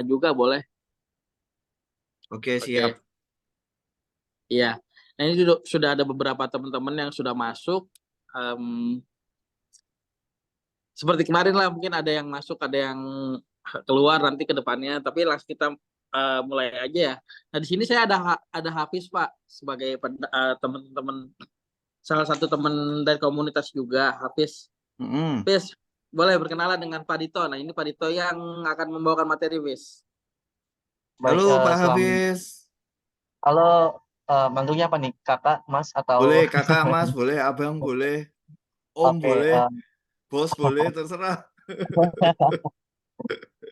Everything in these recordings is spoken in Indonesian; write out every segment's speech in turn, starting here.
juga boleh. Oke, Oke, siap. iya. Nah ini sudah ada beberapa teman-teman yang sudah masuk. Em, Seperti kemarin lah, mungkin ada yang masuk, ada yang keluar nanti ke depannya. Tapi langsung kita mulai aja ya. Nah di sini saya ada Hafiz Pak sebagai teman-teman, salah satu teman dari komunitas juga, Hafiz. Mm-mm. Hafiz, boleh berkenalan dengan Pak Dito. Nah ini Pak Dito yang akan membawakan materi, Hafiz. Halo Baik, Pak Hafiz. halo, manggilnya apa nih, kakak, mas, atau Boleh kakak, mas, boleh abang, boleh om, oke, boleh bos, boleh terserah.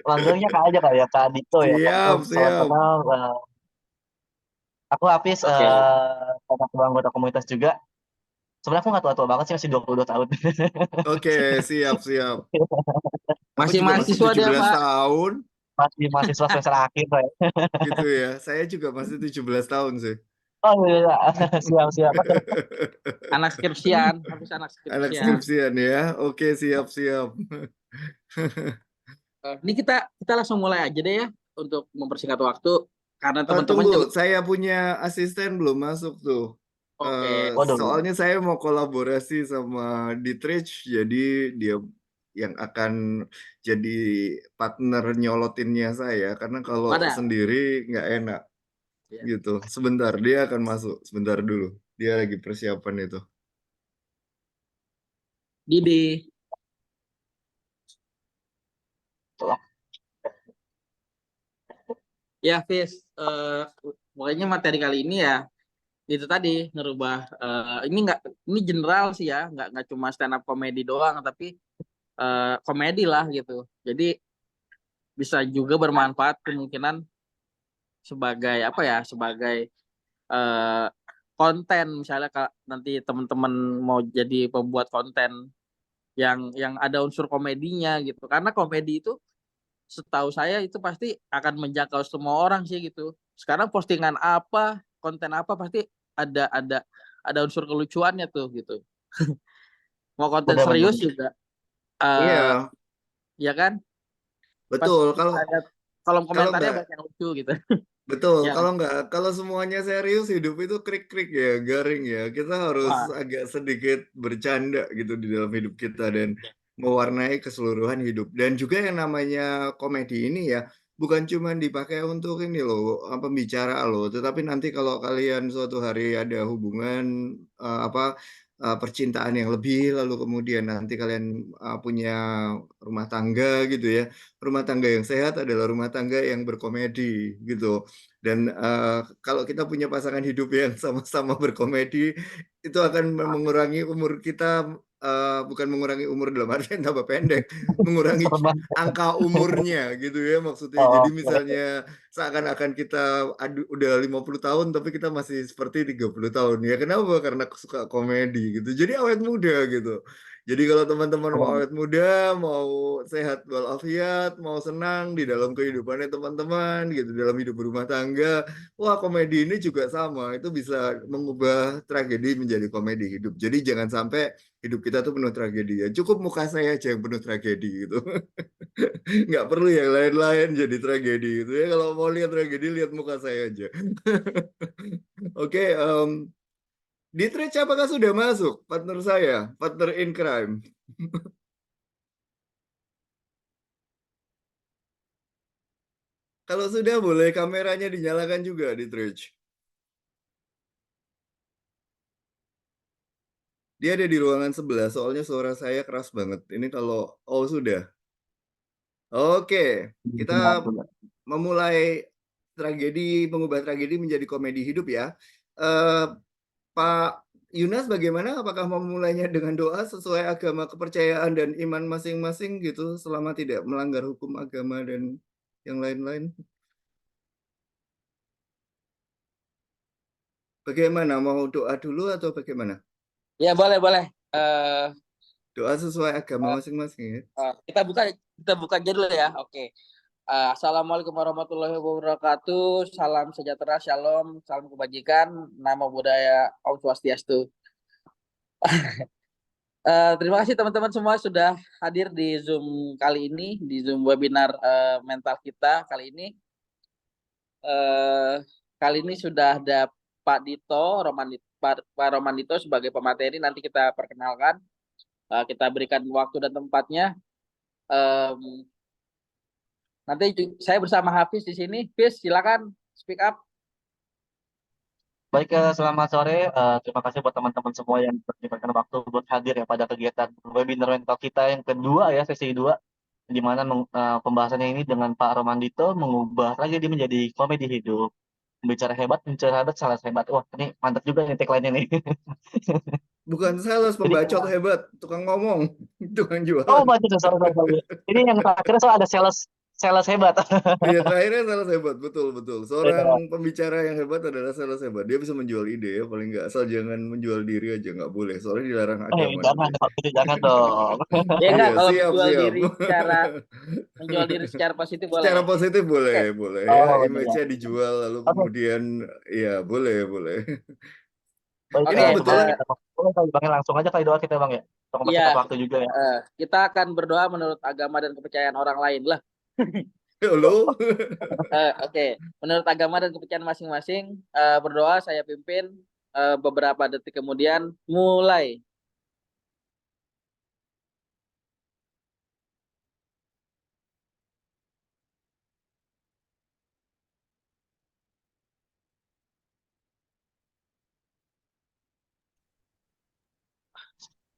manggilnya kak aja kak ya, kak Dito ya, kak Dito. Siap, Salam siap. kenal, aku Hafiz, Oke. salah satu anggota komunitas juga. Sebenarnya aku nggak tua-tua banget sih, masih 22 tahun. Oke, siap, siap. Aku Masih juga masih mahasiswa dia, 17 Pak. tahun Masih mahasiswa semester akhir saya. gitu ya. Saya juga masih 17 tahun sih. Oh iya, siap, siap. Anak skripsian, habis anak Anak skripsian. skripsian ya. Oke, siap, siap. Ini kita langsung mulai aja deh ya untuk mempersingkat waktu karena teman-teman Tunggu, juga. saya punya asisten belum masuk tuh. Oke. Waduh, Soalnya saya mau kolaborasi sama Ditreach, jadi dia yang akan jadi partner nyolotinnya saya, karena kalau Pada. sendiri nggak enak Ya. gitu. Sebentar, dia akan masuk. Sebentar dulu, dia lagi persiapan itu. Didi. Ya, Fis. Pokoknya materi kali ini ya itu tadi ngerubah, ini general sih ya, nggak cuma stand up komedi doang, tapi komedi lah gitu. Jadi bisa juga bermanfaat kemungkinan sebagai apa ya, sebagai eh, konten misalnya nanti teman-teman mau jadi pembuat konten yang ada unsur komedinya gitu, karena komedi itu setahu saya itu pasti akan menjangkau semua orang sih gitu. Sekarang postingan apa, konten apa pasti ada ada unsur kelucuannya tuh gitu. Mau konten benar-benar. serius juga, eh Iya, ya kan, pas betul. Kalau kita lihat kolom kalau komentarnya nggak banyak yang lucu gitu. betul, Ya kan. kalau semuanya serius, hidup itu krik-krik ya, garing ya. Kita harus Wah, agak sedikit bercanda gitu di dalam hidup kita dan mewarnai keseluruhan hidup. Dan juga yang namanya komedi ini ya, bukan cuma dipakai untuk ini loh, pembicara loh, tetapi nanti kalau kalian suatu hari ada hubungan percintaan yang lebih, lalu kemudian nanti kalian punya rumah tangga gitu ya. Rumah tangga yang sehat adalah rumah tangga yang berkomedi gitu. Dan kalau kita punya pasangan hidup yang sama-sama berkomedi, itu akan mengurangi umur kita, bukan mengurangi umur dalam artian tambah pendek, mengurangi Serem banget. angka umurnya gitu ya maksudnya. Jadi Oh, misalnya seakan-akan kita udah 50 tahun tapi kita masih seperti 30 tahun. Ya kenapa? Karena suka komedi gitu. Jadi awet muda gitu. Jadi kalau teman-teman mau oke. awet muda, mau sehat walafiat, mau senang di dalam kehidupannya teman-teman gitu, dalam hidup berumah tangga, wah komedi ini juga sama, itu bisa mengubah tragedi menjadi komedi hidup. Jadi jangan sampai hidup kita tuh penuh tragedi ya. Cukup muka saya aja yang penuh tragedi gitu. Nggak perlu yang lain-lain jadi tragedi gitu ya. Kalau mau lihat tragedi, lihat muka saya aja. Oke, Ditreach apakah sudah masuk? Partner saya, partner in crime. Kalau sudah boleh kameranya dinyalakan juga di Twitch. Dia ada di ruangan sebelah, soalnya suara saya keras banget. Ini kalau, oh sudah. Oke, kita Benar, benar. memulai tragedi, mengubah tragedi menjadi komedi hidup ya. Eh, Pak Yunas bagaimana? Apakah mau memulainya dengan doa sesuai agama kepercayaan dan iman masing-masing gitu, selama tidak melanggar hukum agama dan yang lain-lain? Bagaimana? Mau doa dulu atau bagaimana? ya boleh boleh. Eh Doa sesuai agama eh, masing-masing ya. kita buka aja dulu ya. Oke. Assalamualaikum warahmatullahi wabarakatuh. Salam sejahtera, shalom, salam kebajikan, nama budaya, Om Swastiastu. Terima kasih teman-teman semua sudah hadir di Zoom kali ini, di Zoom webinar mental kita kali ini. Eh, Kali ini sudah ada Pak Dito, Pak Roman Dito sebagai pemateri. Nanti kita perkenalkan, kita berikan waktu dan tempatnya. Em, Nanti saya bersama Hafiz di sini. Hafiz, silakan speak up. Baik, selamat sore. Terima kasih buat teman-teman semua yang menyempatkan waktu buat hadir ya pada kegiatan webinar mental kita yang kedua ya, sesi 2, di mana pembahasannya ini dengan Pak Romandito mengubah lagi dia menjadi komedi hidup. Bicara hebat, salah hebat. Wah, ini mantap juga nih tagline-nya nih. Bukan sales, Jadi, pembacot hebat, tukang ngomong, tukang oh, jualan. baca sorry. Ini yang terakhir soal ada sales hebat. Iya, terakhirnya sales hebat, betul betul. Seorang Iya. pembicara yang hebat adalah sales hebat. Dia bisa menjual ide ya, paling nggak asal jangan menjual diri aja, nggak boleh. Soalnya dilarang agama Jangan nanti. kalau gitu, jangan dong. Ya enggak, Iya, kalau siap siap. menjual diri secara positif Secara boleh. positif Oke. boleh, boleh ya. Oh, benar ya. Image-nya dijual lalu Oke, kemudian ya boleh, boleh. baik, Ini Oke, sebelum kebetulan kita mulai kali Bang, langsung aja kali doa kita Bang ya. Untuk iya, mempersingkat waktu juga ya. kita akan berdoa menurut agama dan kepercayaan orang lain lah. lo Oke, menurut agama dan kepercayaan masing-masing, berdoa saya pimpin, beberapa detik kemudian mulai.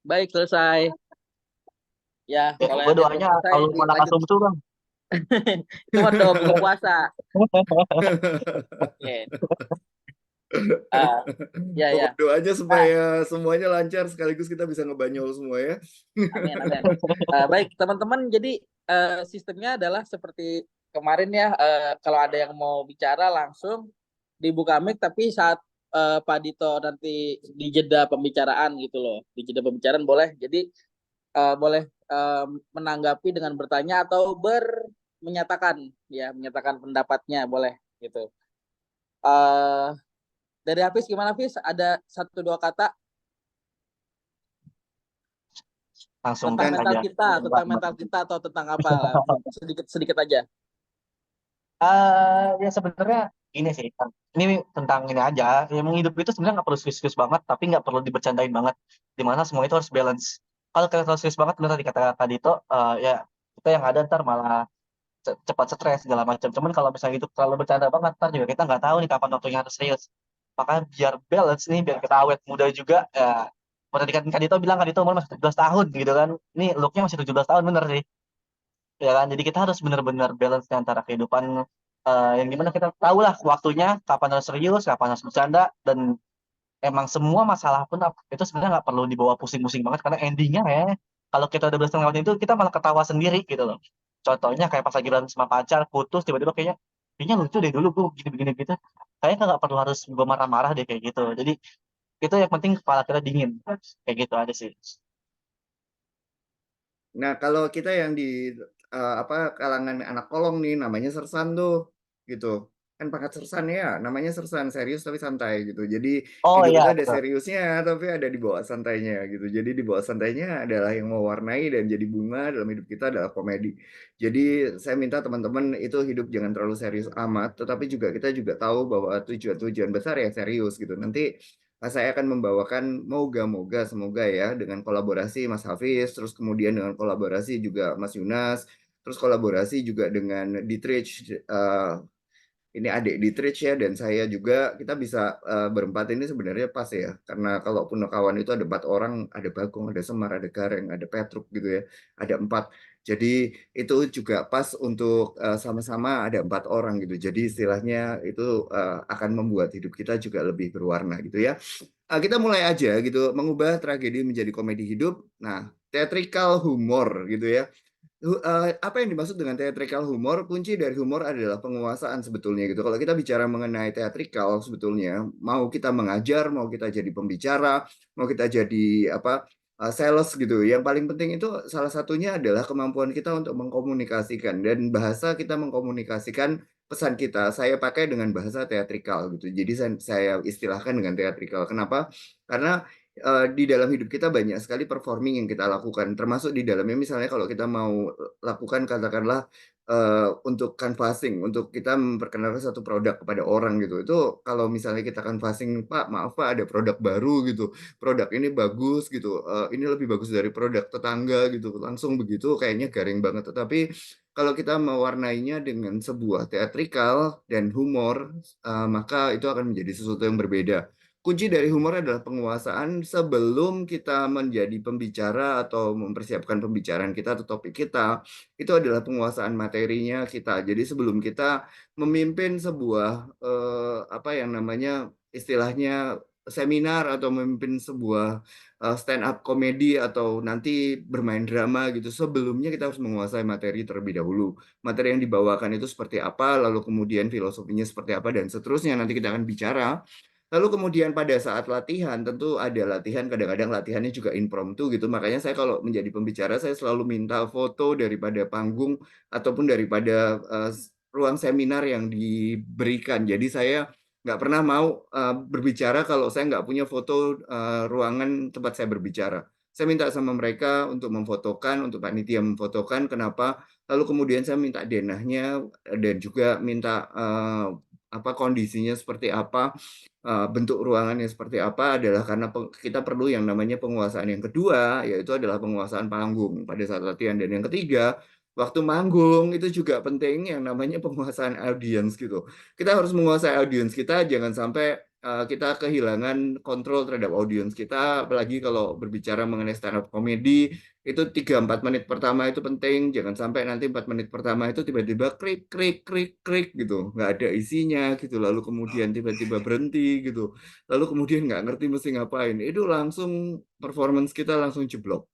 Baik, selesai. Ya, Ya, kalau gue yang belum doanya selesai kalau malah dilanjut. asumsi Bang. Itu mah doa buka puasa. Oke. Ah, ya ya. pokok doanya Nah, supaya semuanya lancar sekaligus kita bisa ngebanyol semua ya. amin amin. Baik, teman-teman. Jadi sistemnya adalah seperti kemarin ya. Kalau ada yang mau bicara langsung dibuka mic, tapi saat Pak Dito nanti di jeda pembicaraan gitu loh. Di jeda pembicaraan boleh. Jadi boleh menanggapi dengan bertanya atau menyatakan ya, menyatakan pendapatnya boleh gitu. Eh dari Hafiz gimana Hafiz? Ada 1-2 kata Langsung tentang gas Dan mental aja. kita, atau tentang apa lah, sedikit sedikit aja. Ya sebenarnya ini sih, Kang. Ini tentang ini aja. Yang hidup itu sebenarnya nggak perlu serius-serius banget, tapi nggak perlu dibercandain banget. Dimana semua itu harus balance. Kalau kita terlalu serius banget, benar tadi kata Kak Dito, ya kita yang ada ntar malah cepat stres segala macam. Cuman kalau misalnya itu terlalu bercanda banget, ntar juga kita nggak tahu nih kapan waktunya harus serius. Makanya biar balance nih, biar kita awet muda juga. Ya, seperti tadi kan Kak Dito bilang, Kak Dito umur masih 17 tahun gitu kan. Ini looknya masih 17 tahun, bener sih. Ya kan, jadi kita harus benar-benar balance antara kehidupan yang gimana kita tahu lah waktunya kapan harus serius, kapan harus bercanda, dan emang semua masalah pun itu sebenarnya nggak perlu dibawa pusing-pusing banget karena endingnya ya kalau kita udah berhasil ngelewatin itu kita malah ketawa sendiri gitu loh. Contohnya kayak pas lagi berantem sama pacar putus tiba-tiba kayaknya kayaknya lucu deh dulu gue gini-gini gitu. Kayaknya nggak perlu harus gue marah-marah deh kayak gitu. Jadi itu yang penting kepala kita dingin kayak gitu aja sih. nah, kalau kita yang di apa kalangan anak kolong nih namanya sersan tuh gitu. Kan pangkat sersan ya, namanya sersan serius tapi santai gitu. Jadi Oh hidup iya itu ada betul. seriusnya tapi ada di bawah santainya gitu. Jadi di bawah santainya adalah yang mewarnai dan jadi bunga dalam hidup kita adalah komedi. Jadi saya minta teman-teman itu hidup jangan terlalu serius amat, tetapi juga kita juga tahu bahwa tujuan-tujuan besar ya serius gitu. Nanti saya akan membawakan moga-moga semoga ya dengan kolaborasi Mas Hafiz, terus kemudian dengan kolaborasi juga Mas Yunas, terus kolaborasi juga dengan Dietrich, ini adik Dietrich ya dan saya juga kita bisa berempat ini sebenarnya pas ya karena kalau Punakawan itu ada 4 orang, ada Bagong, ada Semar, ada Gareng, ada Petruk gitu ya, ada 4. Jadi itu juga pas untuk sama-sama ada 4 orang gitu. Jadi istilahnya itu akan membuat hidup kita juga lebih berwarna gitu ya. Kita mulai aja gitu mengubah tragedi menjadi komedi hidup. Nah, theatrical humor gitu ya. Apa yang dimaksud dengan theatrical humor? Kunci dari humor adalah penguasaan sebetulnya gitu. Kalau kita bicara mengenai theatrical sebetulnya, mau kita mengajar, mau kita jadi pembicara, mau kita jadi apa sales gitu. Yang paling penting itu salah satunya adalah kemampuan kita untuk mengkomunikasikan dan bahasa kita mengkomunikasikan pesan kita. Saya pakai dengan bahasa teatrikal gitu. Jadi saya istilahkan dengan teatrikal. Kenapa? Karena di dalam hidup kita banyak sekali performing yang kita lakukan, termasuk di dalamnya misalnya kalau kita mau lakukan katakanlah untuk canvassing, untuk kita memperkenalkan satu produk kepada orang gitu. Itu kalau misalnya kita canvassing, Pak, maaf Pak, ada produk baru gitu, produk ini bagus gitu, ini lebih bagus dari produk tetangga gitu, langsung begitu kayaknya garing banget. Tetapi kalau kita mewarnainya dengan sebuah teatrikal dan humor, maka itu akan menjadi sesuatu yang berbeda. Kunci dari humor adalah penguasaan sebelum kita menjadi pembicara atau mempersiapkan pembicaraan kita atau topik kita, itu adalah penguasaan materinya kita. Jadi sebelum kita memimpin sebuah apa yang namanya istilahnya seminar atau memimpin sebuah stand up komedi atau nanti bermain drama gitu, sebelumnya kita harus menguasai materi terlebih dahulu. Materi yang dibawakan itu seperti apa, lalu kemudian filosofinya seperti apa dan seterusnya nanti kita akan bicara. Lalu kemudian pada saat latihan, tentu ada latihan, kadang-kadang latihannya juga impromptu gitu. Makanya saya kalau menjadi pembicara, saya selalu minta foto daripada panggung ataupun daripada ruang seminar yang diberikan. Jadi saya nggak pernah mau berbicara kalau saya nggak punya foto ruangan tempat saya berbicara. Saya minta sama mereka untuk memfotokan, untuk panitia memfotokan, kenapa. Lalu kemudian saya minta denahnya dan juga minta apa kondisinya seperti apa, bentuk ruangannya seperti apa adalah karena kita perlu yang namanya penguasaan yang kedua, yaitu adalah penguasaan panggung pada saat latihan. Dan yang ketiga, waktu manggung itu juga penting yang namanya penguasaan audiens gitu. Kita harus menguasai audiens kita, jangan sampai kita kehilangan kontrol terhadap audiens kita, apalagi kalau berbicara mengenai stand up comedy, itu 3-4 menit pertama itu penting, jangan sampai nanti 4 menit pertama itu tiba-tiba krik krik krik krik gitu, nggak ada isinya gitu, lalu kemudian tiba-tiba berhenti gitu, lalu kemudian nggak ngerti mesti ngapain, itu langsung performance kita langsung jeblok.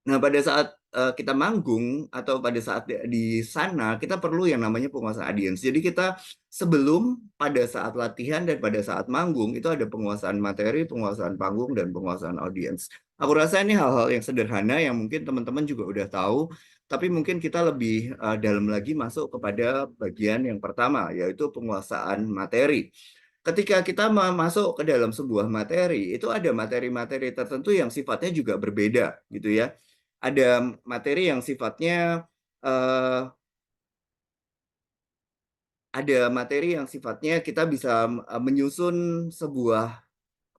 Nah, pada saat kita manggung atau pada saat di sana, kita perlu yang namanya penguasaan audiens. Jadi kita sebelum, pada saat latihan, dan pada saat manggung, itu ada penguasaan materi, penguasaan panggung, dan penguasaan audiens. Aku rasa ini hal-hal yang sederhana yang mungkin teman-teman juga udah tahu, tapi mungkin kita lebih dalam lagi masuk kepada bagian yang pertama, yaitu penguasaan materi. Ketika kita masuk ke dalam sebuah materi, itu ada materi-materi tertentu yang sifatnya juga berbeda, gitu ya. Ada materi yang sifatnya ada materi yang sifatnya kita bisa menyusun sebuah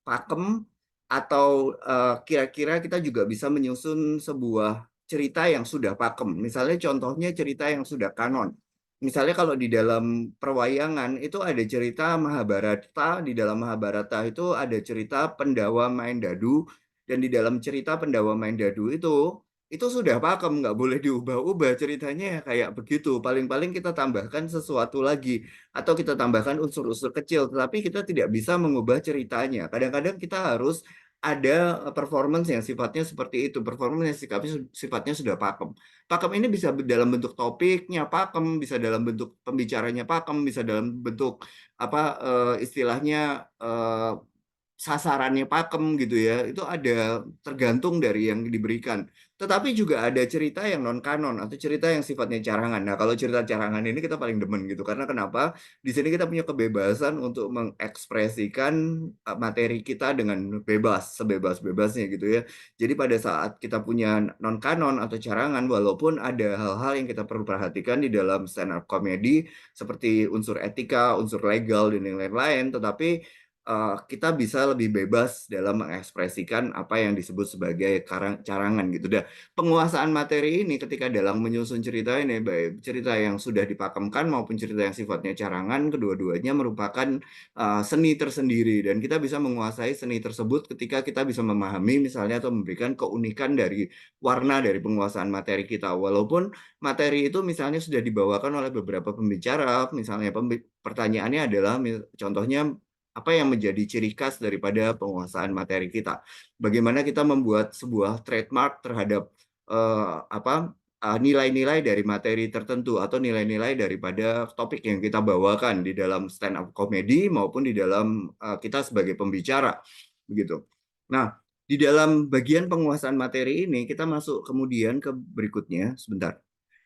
pakem atau kira-kira kita juga bisa menyusun sebuah cerita yang sudah pakem. Misalnya contohnya cerita yang sudah kanon. Misalnya kalau di dalam perwayangan itu ada cerita Mahabharata, di dalam Mahabharata itu ada cerita Pendawa main dadu, dan di dalam cerita Pendawa main dadu itu sudah pakem, nggak boleh diubah-ubah ceritanya kayak begitu. Paling-paling kita tambahkan sesuatu lagi atau kita tambahkan unsur-unsur kecil, tetapi kita tidak bisa mengubah ceritanya. Kadang-kadang kita harus ada performance yang sifatnya seperti itu, performance yang sifatnya sudah pakem. Pakem ini bisa dalam bentuk topiknya pakem, bisa dalam bentuk pembicaranya pakem, bisa dalam bentuk apa istilahnya sasarannya pakem gitu ya. Itu ada tergantung dari yang diberikan. Tetapi juga ada cerita yang non kanon atau cerita yang sifatnya carangan. Nah, kalau cerita carangan ini kita paling demen gitu. Karena kenapa? Di sini kita punya kebebasan untuk mengekspresikan materi kita dengan bebas, sebebas-bebasnya gitu ya. Jadi pada saat kita punya non kanon atau carangan, walaupun ada hal-hal yang kita perlu perhatikan di dalam stand up comedy seperti unsur etika, unsur legal dan yang lain-lain, tetapi kita bisa lebih bebas dalam mengekspresikan apa yang disebut sebagai carangan gitu. Dan penguasaan materi ini ketika dalam menyusun cerita ini, baik cerita yang sudah dipakemkan maupun cerita yang sifatnya carangan, kedua-duanya merupakan seni tersendiri, dan kita bisa menguasai seni tersebut ketika kita bisa memahami misalnya atau memberikan keunikan dari warna dari penguasaan materi kita. Walaupun materi itu misalnya sudah dibawakan oleh beberapa pembicara, misalnya pertanyaannya adalah contohnya apa yang menjadi ciri khas daripada penguasaan materi kita. Bagaimana kita membuat sebuah trademark terhadap nilai-nilai dari materi tertentu atau nilai-nilai daripada topik yang kita bawakan di dalam stand up comedy maupun di dalam kita sebagai pembicara begitu. Nah, di dalam bagian penguasaan materi ini kita masuk kemudian ke berikutnya sebentar.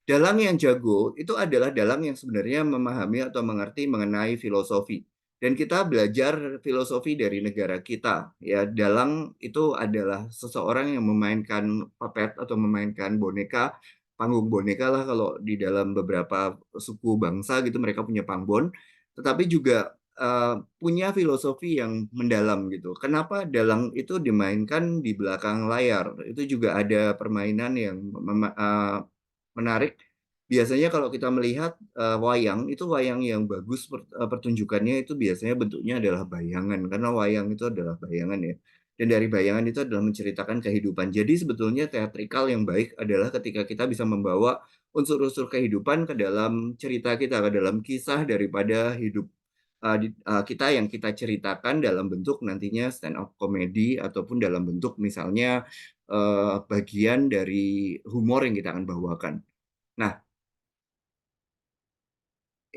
Dalang yang jago itu adalah dalang yang sebenarnya memahami atau mengerti mengenai filosofi. Dan kita belajar filosofi dari negara kita. Ya, dalang itu adalah seseorang yang memainkan puppet atau memainkan boneka, panggung boneka lah kalau di dalam beberapa suku bangsa gitu mereka punya pangbon, tetapi juga punya filosofi yang mendalam gitu. Kenapa dalang itu dimainkan di belakang layar? Itu juga ada permainan yang menarik. Biasanya kalau kita melihat wayang, itu wayang yang bagus pertunjukannya itu biasanya bentuknya adalah bayangan, karena wayang itu adalah bayangan ya. Dan dari bayangan itu adalah menceritakan kehidupan. Jadi sebetulnya teatrikal yang baik adalah ketika kita bisa membawa unsur-unsur kehidupan ke dalam cerita kita, ke dalam kisah daripada hidup kita yang kita ceritakan dalam bentuk nantinya stand up comedy ataupun dalam bentuk misalnya bagian dari humor yang kita akan bawakan. Nah,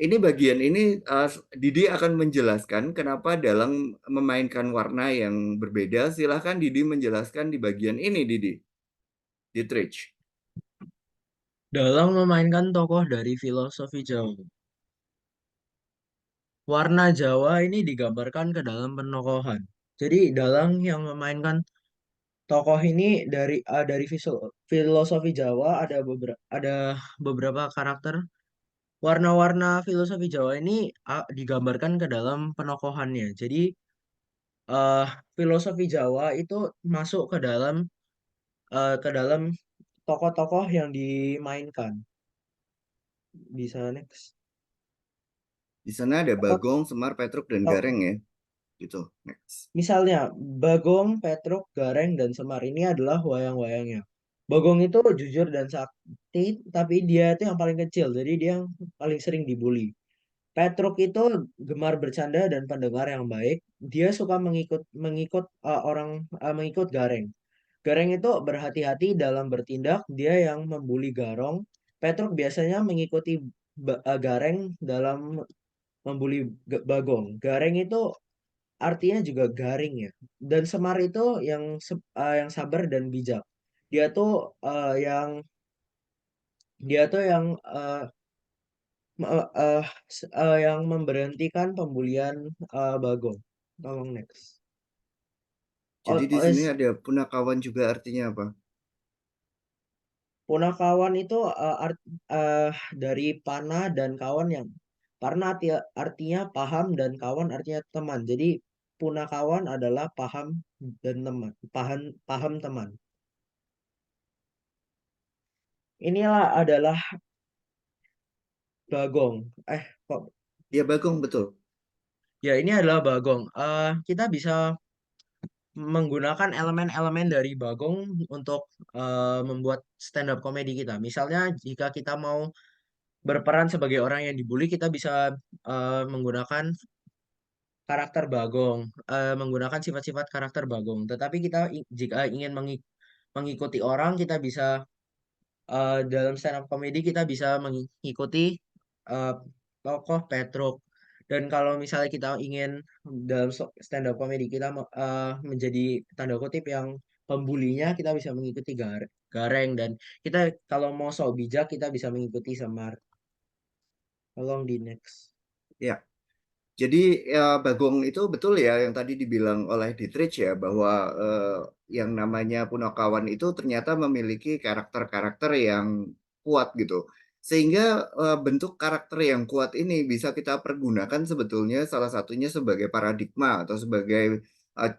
ini bagian ini Didi akan menjelaskan kenapa dalam memainkan warna yang berbeda. Silahkan Didi menjelaskan di bagian ini, Didi. Dietrich. Dalang memainkan tokoh dari filosofi Jawa. Warna Jawa ini digambarkan ke dalam penokohan. Jadi dalang yang memainkan tokoh ini dari filosofi Jawa ada beberapa karakter. Warna-warna filosofi Jawa ini digambarkan ke dalam penokohannya. Jadi eh, filosofi Jawa itu masuk ke dalam tokoh-tokoh yang dimainkan. Bisa next. Di sana ada Tokoh, Bagong, Semar, Petruk, dan tokoh. Gareng ya. Gitu. Next. Misalnya, Bagong, Petruk, Gareng, dan Semar ini adalah wayang-wayangnya. Bagong itu jujur dan sakti, tapi dia itu yang paling kecil, jadi dia yang paling sering dibully. Petruk itu gemar bercanda dan pendengar yang baik. Dia suka mengikut mengikut mengikut Gareng. Gareng itu berhati-hati dalam bertindak. Dia yang membuli Garong. Petruk biasanya mengikuti Gareng dalam membuli Bagong. Gareng itu artinya juga garing ya. Dan Semar itu yang sabar dan bijak. Dia tuh yang yang memberhentikan pembulian Bagong. Tolong next. Jadi Oh, di oh, sini ada punakawan juga artinya apa? punakawan itu dari panah dan kawan yang karena artinya paham dan kawan artinya teman. Jadi punakawan adalah paham dan teman. Paham paham teman. Inilah adalah Bagong. Kok Ya Bagong, betul. ya ini adalah Bagong. Kita bisa menggunakan elemen-elemen dari Bagong untuk membuat stand up comedy kita. Misalnya jika kita mau berperan sebagai orang yang dibully, kita bisa menggunakan karakter Bagong, menggunakan sifat-sifat karakter Bagong. Tetapi kita jika ingin mengikuti orang, kita bisa dalam stand up comedy kita bisa mengikuti uh, tokoh Petruk. Dan kalau misalnya kita ingin dalam stand up comedy kita menjadi tanda kutip yang pembulinya, kita bisa mengikuti Gareng. Dan kita kalau mau sok bijak kita bisa mengikuti Semar. Tolong di next. Ya. Jadi ya Bagong itu betul ya yang tadi dibilang oleh Dietrich ya bahwa yang namanya Punakawan itu ternyata memiliki karakter-karakter yang kuat gitu. Sehingga bentuk karakter yang kuat ini bisa kita pergunakan sebetulnya salah satunya sebagai paradigma atau sebagai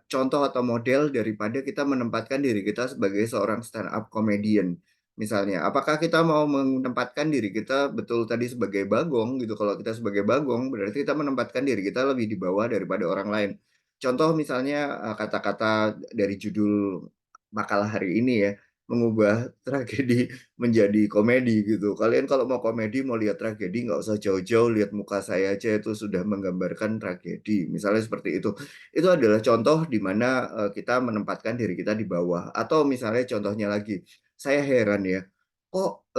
contoh atau model daripada kita menempatkan diri kita sebagai seorang stand up comedian. Misalnya, apakah kita mau menempatkan diri kita betul tadi sebagai Bagong gitu? Kalau kita sebagai Bagong, berarti kita menempatkan diri kita lebih di bawah daripada orang lain. Contoh misalnya kata-kata dari judul makalah hari ini ya, mengubah tragedi menjadi komedi gitu. Kalian kalau mau komedi, mau lihat tragedi, nggak usah jauh-jauh, lihat muka saya aja itu sudah menggambarkan tragedi. Misalnya seperti itu. Itu adalah contoh di mana kita menempatkan diri kita di bawah. Atau misalnya contohnya lagi, saya heran ya, kok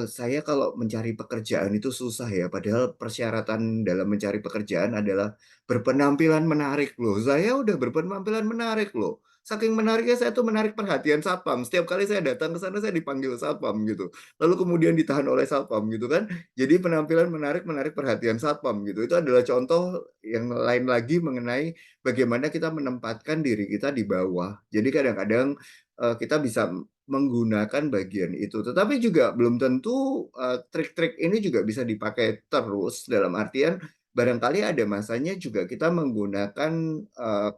saya kalau mencari pekerjaan itu susah ya, padahal persyaratan dalam mencari pekerjaan adalah berpenampilan menarik loh. Saya udah berpenampilan menarik loh. Saking menariknya saya tuh menarik perhatian satpam. Setiap kali saya datang ke sana saya dipanggil satpam gitu. Lalu kemudian ditahan oleh satpam gitu kan. Jadi penampilan menarik perhatian satpam gitu. Itu adalah contoh yang lain lagi mengenai bagaimana kita menempatkan diri kita di bawah. Jadi kadang-kadang kita bisa menggunakan bagian itu. Tetapi juga belum tentu trik-trik ini juga bisa dipakai terus, dalam artian barangkali ada masanya juga kita menggunakan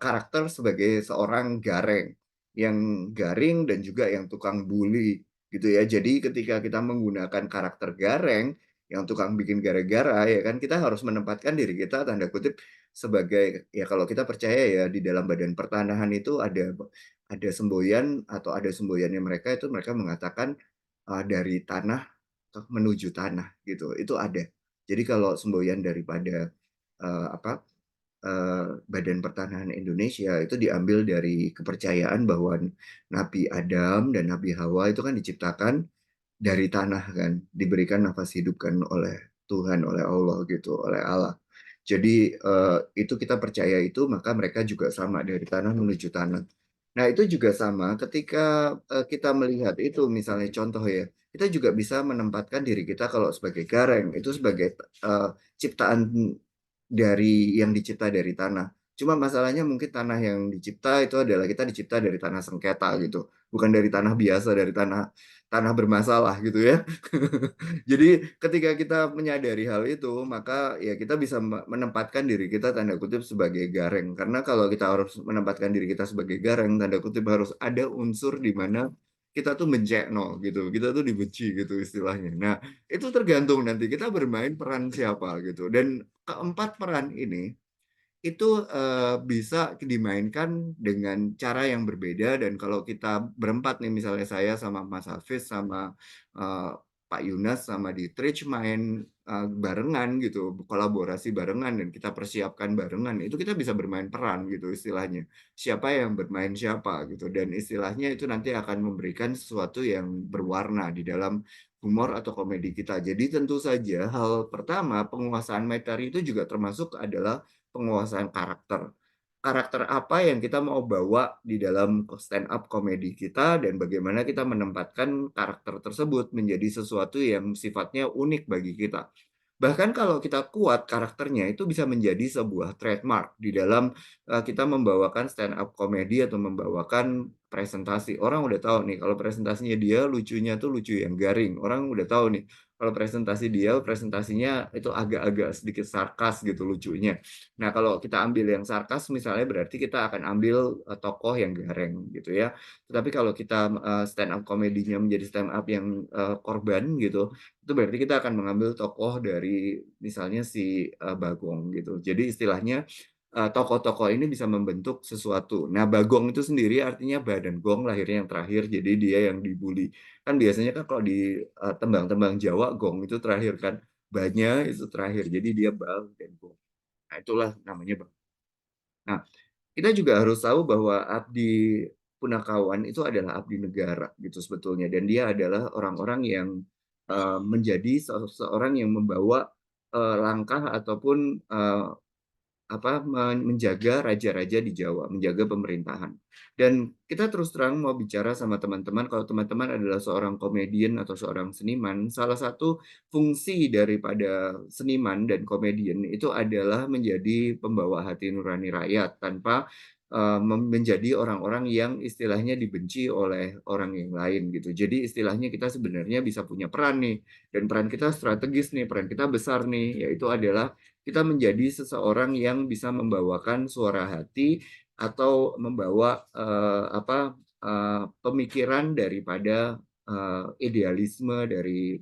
karakter sebagai seorang gareng, yang garing dan juga yang tukang bully gitu ya. Jadi ketika kita menggunakan karakter gareng yang tukang bikin gara-gara ya kan, kita harus menempatkan diri kita tanda kutip sebagai, ya kalau kita percaya ya di dalam Badan Pertanahan itu ada semboyan, atau ada semboyannya mereka itu, mereka mengatakan dari tanah menuju tanah gitu. Itu ada. Jadi kalau semboyan daripada apa Badan Pertanahan Indonesia itu diambil dari kepercayaan bahwa Nabi Adam dan Nabi Hawa itu kan diciptakan dari tanah kan, diberikan nafas hidup kan oleh Tuhan, oleh Allah gitu, oleh Allah. Jadi itu kita percaya itu, maka mereka juga sama dari tanah menuju tanah. Nah itu juga sama ketika kita melihat itu, misalnya contoh ya, kita juga bisa menempatkan diri kita kalau sebagai gareng, itu sebagai ciptaan dari yang dicipta dari tanah. Cuma masalahnya mungkin tanah yang dicipta itu adalah, kita dicipta dari tanah sengketa gitu, bukan dari tanah biasa, dari tanah tanah bermasalah gitu ya. Jadi ketika kita menyadari hal itu, maka ya kita bisa menempatkan diri kita tanda kutip sebagai gareng. Karena kalau kita harus menempatkan diri kita sebagai gareng, tanda kutip harus ada unsur di mana kita tuh mencekno gitu, kita tuh dibenci gitu istilahnya. Nah, itu tergantung nanti kita bermain peran siapa gitu. Dan keempat peran ini itu bisa dimainkan dengan cara yang berbeda. Dan kalau kita berempat nih, misalnya saya sama Mas Hafiz sama eh, Pak Yunas sama Dietrich main barengan gitu, kolaborasi barengan dan kita persiapkan barengan, itu kita bisa bermain peran gitu istilahnya. Siapa yang bermain siapa gitu, dan istilahnya itu nanti akan memberikan sesuatu yang berwarna di dalam humor atau komedi kita. Jadi tentu saja hal pertama, penguasaan materi itu juga termasuk adalah penguasaan karakter. Karakter apa yang kita mau bawa di dalam stand up komedi kita, dan bagaimana kita menempatkan karakter tersebut menjadi sesuatu yang sifatnya unik bagi kita. Bahkan kalau kita kuat karakternya, itu bisa menjadi sebuah trademark di dalam kita membawakan stand up komedi atau membawakan presentasi. Orang udah tahu nih kalau presentasinya dia lucunya tuh lucu yang garing. Orang udah tahu nih kalau presentasi dia, presentasinya itu agak-agak sedikit sarkas gitu lucunya. Nah, kalau kita ambil yang sarkas misalnya, berarti kita akan ambil tokoh yang gareng gitu ya. Tetapi kalau kita stand up komedinya menjadi stand up yang korban gitu, itu berarti kita akan mengambil tokoh dari misalnya si Bagong gitu. Jadi istilahnya tokoh-tokoh ini bisa membentuk sesuatu. Nah, Bagong itu sendiri artinya badan gong, lahirnya yang terakhir, jadi dia yang dibully. Kan biasanya kan kalau di tembang-tembang Jawa, gong itu terakhir kan, banyak itu terakhir, jadi dia bal dan gong. Nah, itulah namanya Bang. Nah, kita juga harus tahu bahwa abdi punakawan itu adalah abdi negara gitu sebetulnya, dan dia adalah orang-orang yang menjadi seorang yang membawa langkah ataupun menjaga raja-raja di Jawa, menjaga pemerintahan. Dan kita terus terang mau bicara sama teman-teman, kalau teman-teman adalah seorang komedian atau seorang seniman, salah satu fungsi daripada seniman dan komedian itu adalah menjadi pembawa hati nurani rakyat, tanpa menjadi orang-orang yang istilahnya dibenci oleh orang yang lain gitu. Jadi istilahnya kita sebenarnya bisa punya peran nih, dan peran kita strategis nih, peran kita besar nih, yaitu adalah kita menjadi seseorang yang bisa membawakan suara hati atau membawa pemikiran daripada idealisme dari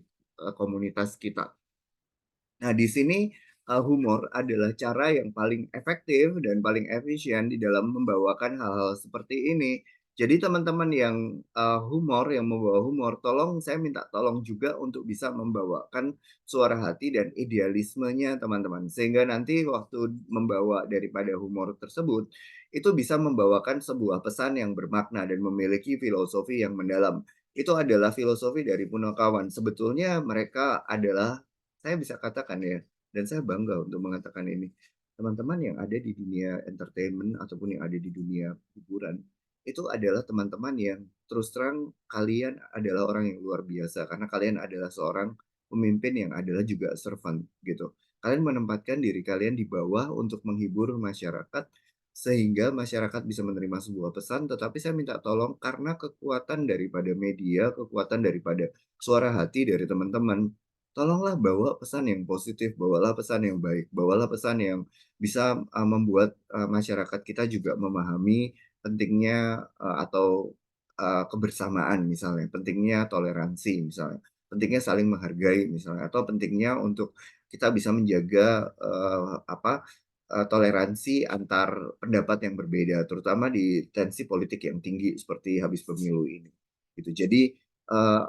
komunitas kita. Nah, di sini humor adalah cara yang paling efektif dan paling efisien di dalam membawakan hal-hal seperti ini. Jadi teman-teman yang yang membawa humor, tolong saya minta tolong juga untuk bisa membawakan suara hati dan idealismenya teman-teman. Sehingga nanti waktu membawa daripada humor tersebut, itu bisa membawakan sebuah pesan yang bermakna dan memiliki filosofi yang mendalam. Itu adalah filosofi dari Punakawan. Sebetulnya mereka adalah, saya bisa katakan ya, dan saya bangga untuk mengatakan ini, teman-teman yang ada di dunia entertainment ataupun yang ada di dunia hiburan, itu adalah teman-teman yang terus terang kalian adalah orang yang luar biasa karena kalian adalah seorang pemimpin yang adalah juga servant gitu. Kalian menempatkan diri kalian di bawah untuk menghibur masyarakat sehingga masyarakat bisa menerima sebuah pesan, tetapi saya minta tolong karena kekuatan daripada media, kekuatan daripada suara hati dari teman-teman, tolonglah bawa pesan yang positif, bawalah pesan yang baik, bawalah pesan yang bisa membuat masyarakat kita juga memahami pentingnya atau kebersamaan misalnya, pentingnya toleransi misalnya, pentingnya saling menghargai misalnya, atau pentingnya untuk kita bisa menjaga toleransi antar pendapat yang berbeda, terutama di tensi politik yang tinggi seperti habis pemilu ini. Gitu. Jadi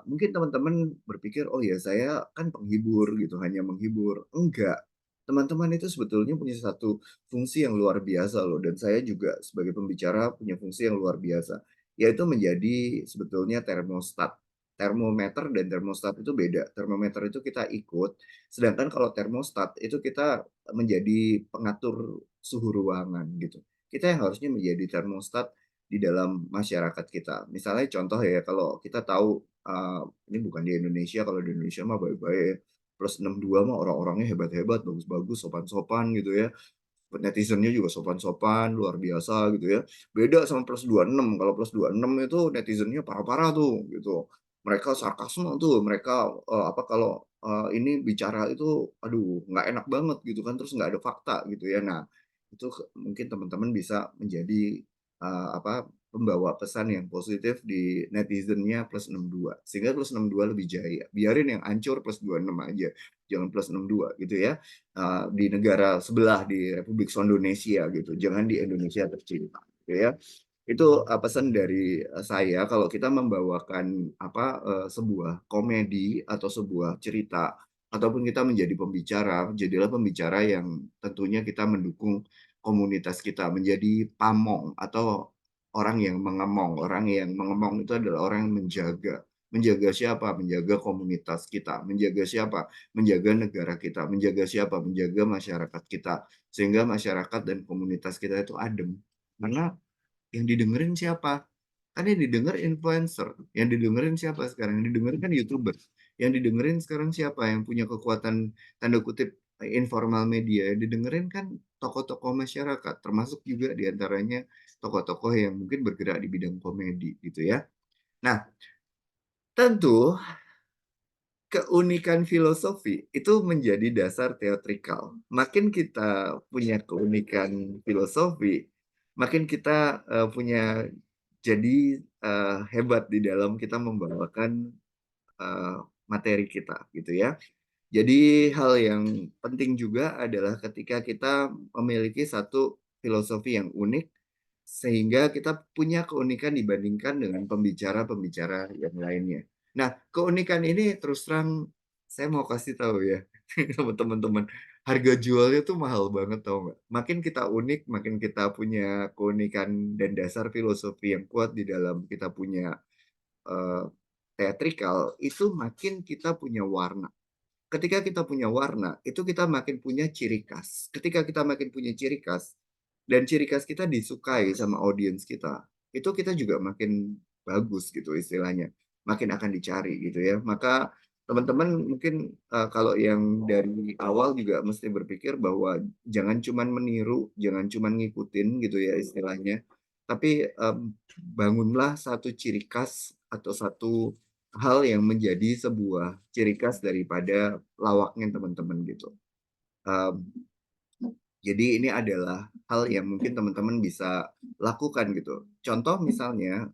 mungkin teman-teman berpikir, oh ya saya kan penghibur gitu, hanya menghibur. Enggak. Teman-teman itu sebetulnya punya satu fungsi yang luar biasa loh, dan saya juga sebagai pembicara punya fungsi yang luar biasa, yaitu menjadi sebetulnya termostat. Termometer dan termostat itu beda. Termometer itu kita ikut, sedangkan kalau termostat itu kita menjadi pengatur suhu ruangan gitu. Kita yang harusnya menjadi termostat di dalam masyarakat kita. Misalnya contoh ya, kalau kita tahu ini bukan di Indonesia, kalau di Indonesia mah baik-baik, plus 62 mah orang-orangnya hebat-hebat, bagus-bagus, sopan-sopan gitu ya. Netizennya juga sopan-sopan, luar biasa gitu ya. Beda sama plus 26. Kalau plus 26 itu netizennya parah-parah tuh gitu. Mereka sarkasme tuh, mereka kalau ini bicara itu aduh nggak enak banget gitu kan, terus nggak ada fakta gitu ya. Nah, itu mungkin teman-teman bisa menjadi pembawa pesan yang positif di netizennya plus 62. Sehingga plus 62 lebih jaya. Biarin yang hancur plus 26 aja. Jangan plus 62 gitu ya. Di negara sebelah di Republik Indonesia gitu, jangan di Indonesia tercinta, gitu ya. Itu pesan dari saya kalau kita membawakan sebuah komedi atau sebuah cerita ataupun kita menjadi pembicara, jadilah pembicara yang tentunya kita mendukung komunitas kita, menjadi pamong atau orang yang mengemong. Orang yang mengemong itu adalah orang yang menjaga. Menjaga siapa? Menjaga komunitas kita. Menjaga siapa? Menjaga negara kita, menjaga siapa? Menjaga masyarakat kita. Sehingga masyarakat dan komunitas kita itu adem. Karena yang didengerin siapa? Kan yang didengar influencer. Yang didengerin siapa sekarang? Yang didengerin kan YouTuber. Yang didengerin sekarang siapa? Yang punya kekuatan tanda kutip informal media. Yang didengerin kan tokoh-tokoh masyarakat. Termasuk juga diantaranya tokoh-tokoh yang mungkin bergerak di bidang komedi gitu ya. Nah, tentu keunikan filosofi itu menjadi dasar teatrikal. Makin kita punya keunikan filosofi, makin kita punya jadi hebat di dalam kita membawakan materi kita gitu ya. Jadi hal yang penting juga adalah ketika kita memiliki satu filosofi yang unik sehingga kita punya keunikan dibandingkan dengan pembicara-pembicara yang lainnya. Nah, keunikan ini terus terang saya mau kasih tahu ya sama teman-teman, harga jualnya tuh mahal banget tau nggak? Makin kita unik, makin kita punya keunikan dan dasar filosofi yang kuat di dalam kita punya eh, teatrikal, itu makin kita punya warna. Ketika kita punya warna, itu kita makin punya ciri khas. Ketika kita makin punya ciri khas, dan ciri khas kita disukai sama audiens kita, itu kita juga makin bagus gitu istilahnya, makin akan dicari gitu ya. Maka teman-teman mungkin kalau yang dari awal juga mesti berpikir bahwa jangan cuman meniru, jangan cuman ngikutin gitu ya istilahnya, tapi bangunlah satu ciri khas atau satu hal yang menjadi sebuah ciri khas daripada lawaknya teman-teman gitu. Um, jadi ini adalah hal yang mungkin teman-teman bisa lakukan gitu. Contoh misalnya,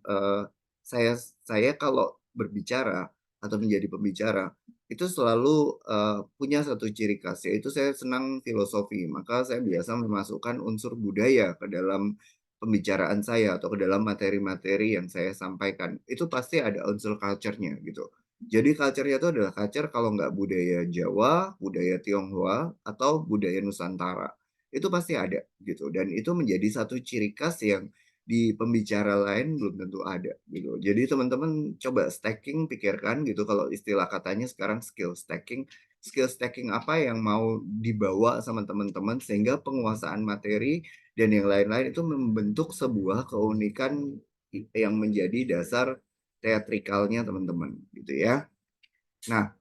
saya kalau berbicara atau menjadi pembicara itu selalu punya satu ciri khas, yaitu saya senang filosofi. Maka saya biasa memasukkan unsur budaya ke dalam pembicaraan saya atau ke dalam materi-materi yang saya sampaikan. Itu pasti ada unsur culture-nya gitu. Jadi culture-nya itu adalah culture kalau nggak budaya Jawa, budaya Tionghoa, atau budaya Nusantara itu pasti ada gitu, dan itu menjadi satu ciri khas yang di pembicara lain belum tentu ada gitu. Jadi teman-teman coba stacking, pikirkan gitu, kalau istilah katanya sekarang skill stacking apa yang mau dibawa sama teman-teman sehingga penguasaan materi dan yang lain-lain itu membentuk sebuah keunikan yang menjadi dasar teatrikalnya teman-teman gitu ya. Nah,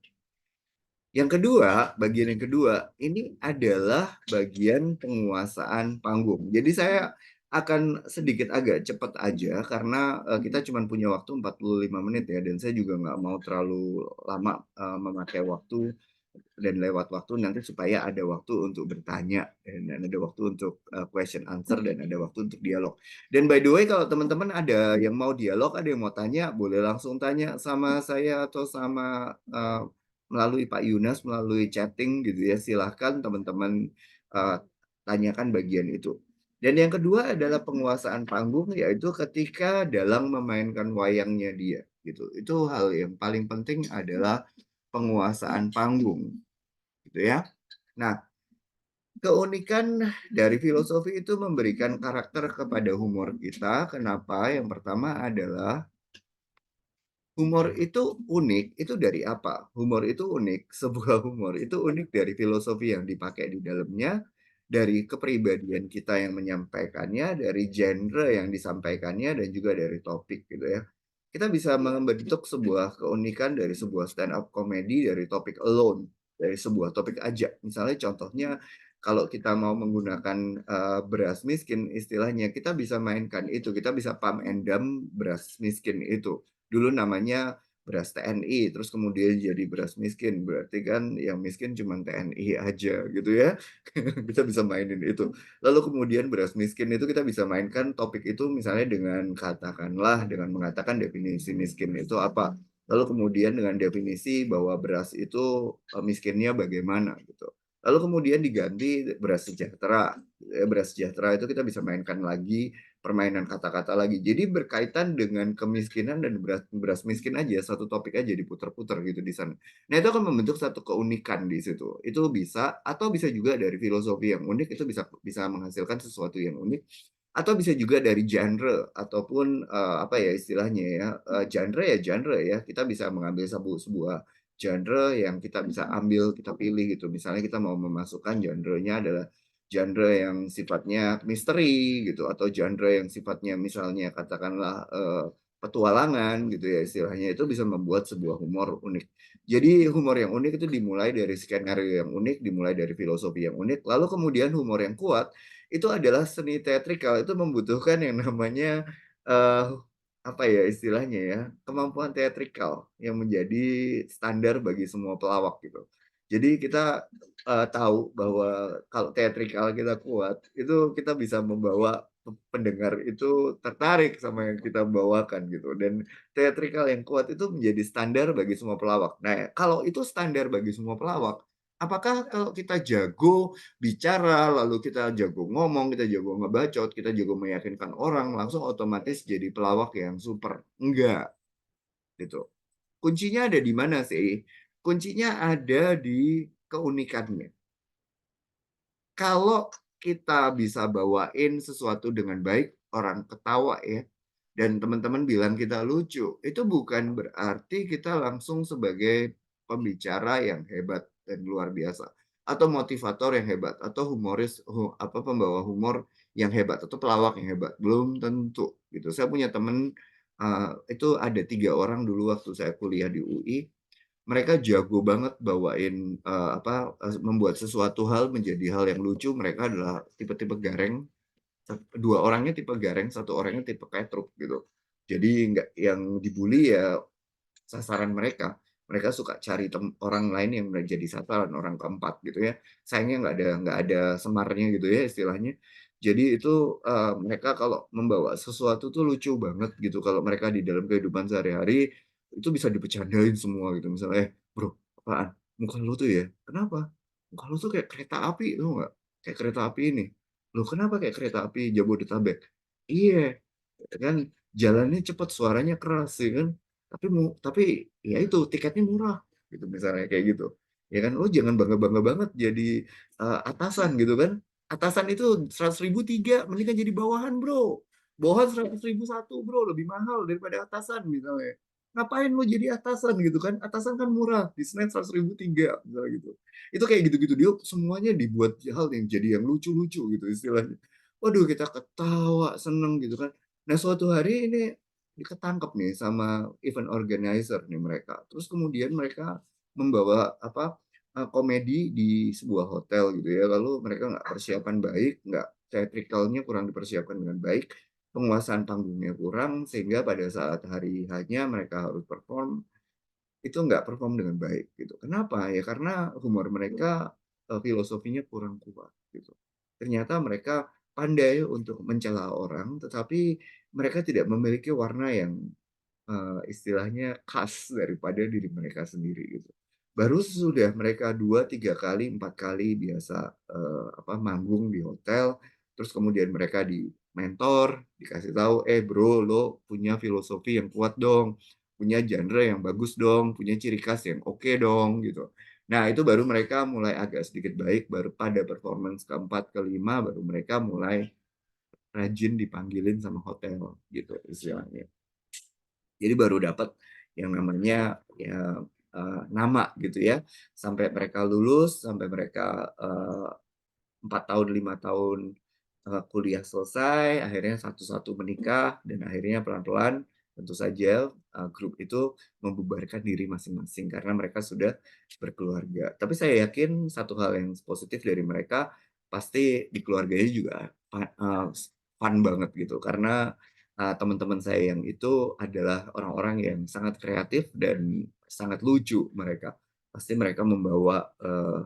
bagian yang kedua, ini adalah bagian penguasaan panggung. Jadi saya akan sedikit agak cepat aja karena kita cuma punya waktu 45 menit ya, dan saya juga nggak mau terlalu lama memakai waktu dan lewat waktu nanti supaya ada waktu untuk bertanya dan ada waktu untuk question answer dan ada waktu untuk dialog. Dan by the way kalau teman-teman ada yang mau dialog, ada yang mau tanya, boleh langsung tanya sama saya atau sama melalui Pak Yunas, melalui chatting gitu ya. Silahkan teman-teman tanyakan bagian itu. Dan yang kedua adalah penguasaan panggung, yaitu ketika dalam memainkan wayangnya dia gitu. Itu hal yang paling penting adalah penguasaan panggung gitu ya. Nah, keunikan dari filosofi itu memberikan karakter kepada humor kita. Kenapa? Yang pertama adalah humor itu unik. Itu dari apa? Humor itu unik. Sebuah humor itu unik dari filosofi yang dipakai di dalamnya, dari kepribadian kita yang menyampaikannya, dari genre yang disampaikannya, dan juga dari topik gitu ya. Kita bisa membentuk sebuah keunikan dari sebuah stand up comedy dari topik alone, dari sebuah topik aja. Misalnya contohnya kalau kita mau menggunakan beras miskin istilahnya, kita bisa mainkan itu, kita bisa pump and dump beras miskin itu. Dulu namanya beras TNI, terus kemudian jadi beras miskin, berarti kan yang miskin cuma TNI aja gitu ya. Kita bisa mainin itu. Lalu kemudian beras miskin itu kita bisa mainkan topik itu misalnya dengan katakanlah dengan mengatakan definisi miskin itu apa. Lalu kemudian dengan definisi bahwa beras itu miskinnya bagaimana gitu. Lalu kemudian diganti beras sejahtera. Beras sejahtera itu kita bisa mainkan lagi permainan kata-kata lagi. Jadi berkaitan dengan kemiskinan dan beras miskin aja, satu topik aja diputar-putar gitu di sana. Nah, itu akan membentuk satu keunikan di situ. Itu bisa atau bisa juga dari filosofi yang unik, itu bisa menghasilkan sesuatu yang unik, atau bisa juga dari genre ataupun apa ya istilahnya ya, genre ya. Kita bisa mengambil sebuah genre yang kita bisa ambil, kita pilih gitu. Misalnya kita mau memasukkan genrenya adalah genre yang sifatnya misteri gitu, atau genre yang sifatnya misalnya katakanlah petualangan gitu ya istilahnya, itu bisa membuat sebuah humor unik. Jadi humor yang unik itu dimulai dari skenario yang unik, dimulai dari filosofi yang unik, lalu kemudian humor yang kuat itu adalah seni teatrikal, itu membutuhkan yang namanya uh, apa ya istilahnya ya, kemampuan teatrikal yang menjadi standar bagi semua pelawak gitu. Jadi kita tahu bahwa kalau teatrikal kita kuat, itu kita bisa membawa pendengar itu tertarik sama yang kita bawakan gitu. Dan teatrikal yang kuat itu menjadi standar bagi semua pelawak. Nah, kalau itu standar bagi semua pelawak, apakah kalau kita jago bicara, lalu kita jago ngomong, kita jago ngebacot, kita jago meyakinkan orang, langsung otomatis jadi pelawak yang super? Enggak, gitu. Kuncinya ada di mana sih? Kuncinya ada di keunikannya. Kalau kita bisa bawain sesuatu dengan baik, orang ketawa ya, dan teman-teman bilang kita lucu, itu bukan berarti kita langsung sebagai pembicara yang hebat dan luar biasa, atau motivator yang hebat, atau humoris, pembawa humor yang hebat, atau pelawak yang hebat. Belum tentu gitu. Saya punya teman itu ada 3 orang dulu waktu saya kuliah di UI. Mereka jago banget bawain membuat sesuatu hal menjadi hal yang lucu. Mereka adalah tipe-tipe gareng. 2 orangnya tipe gareng, 1 orangnya tipe ketruk gitu. Jadi nggak yang dibully ya sasaran mereka. Mereka suka cari orang lain yang menjadi sasaran orang keempat gitu ya. Sayangnya nggak ada semarnya gitu ya istilahnya. Jadi itu mereka kalau membawa sesuatu tuh lucu banget gitu. Kalau mereka di dalam kehidupan sehari-hari itu bisa dibecandain semua gitu. Misalnya, bro, apaan? Muka lu tuh ya, kenapa? Muka lu tuh kayak kereta api, tuh nggak? Kayak kereta api ini. Loh kenapa kayak kereta api Jabodetabek? Iya, kan jalannya cepet, suaranya keras, ya kan? Tapi ya itu tiketnya murah gitu misalnya kayak gitu. Ya kan lo jangan bangga-bangga banget jadi atasan gitu kan. Atasan itu 100.000 3, mendingan jadi bawahan bro. Bawahan 100.000 1 bro, lebih mahal daripada atasan misalnya. Ngapain lo jadi atasan gitu kan? Atasan kan murah, di Senin 100.000 3 misalnya gitu. Itu kayak gitu-gitu dia semuanya dibuat hal yang jadi yang lucu-lucu gitu istilahnya. Waduh kita ketawa seneng gitu kan. Nah, suatu hari ini ketangkep nih sama event organizer nih mereka. Terus kemudian mereka membawa komedi di sebuah hotel gitu ya. Lalu mereka nggak persiapan baik, nggak theatricalnya kurang dipersiapkan dengan baik, penguasaan panggungnya kurang, sehingga pada saat hari hanya mereka harus perform itu nggak perform dengan baik gitu. Kenapa? Ya karena humor mereka filosofinya kurang kuat gitu. Ternyata mereka pandai untuk mencela orang, tetapi mereka tidak memiliki warna yang istilahnya khas daripada diri mereka sendiri gitu. Baru sudah mereka 2, 3 kali, 4 kali biasa manggung di hotel, terus kemudian mereka di mentor, dikasih tahu, bro, lo punya filosofi yang kuat dong, punya genre yang bagus dong, punya ciri khas yang oke dong gitu. Nah, itu baru mereka mulai agak sedikit baik, baru pada performance keempat, kelima, baru mereka mulai rajin dipanggilin sama hotel gitu istilahnya. Jadi baru dapat yang namanya ya nama gitu ya. Sampai mereka lulus, sampai mereka 4 tahun, 5 tahun kuliah selesai, akhirnya satu-satu menikah, dan akhirnya pelan-pelan tentu saja grup itu membubarkan diri masing-masing karena mereka sudah berkeluarga. Tapi saya yakin satu hal yang positif dari mereka, pasti di keluarganya juga fun banget gitu, karena teman-teman saya yang itu adalah orang-orang yang sangat kreatif dan sangat lucu mereka. Pasti mereka membawa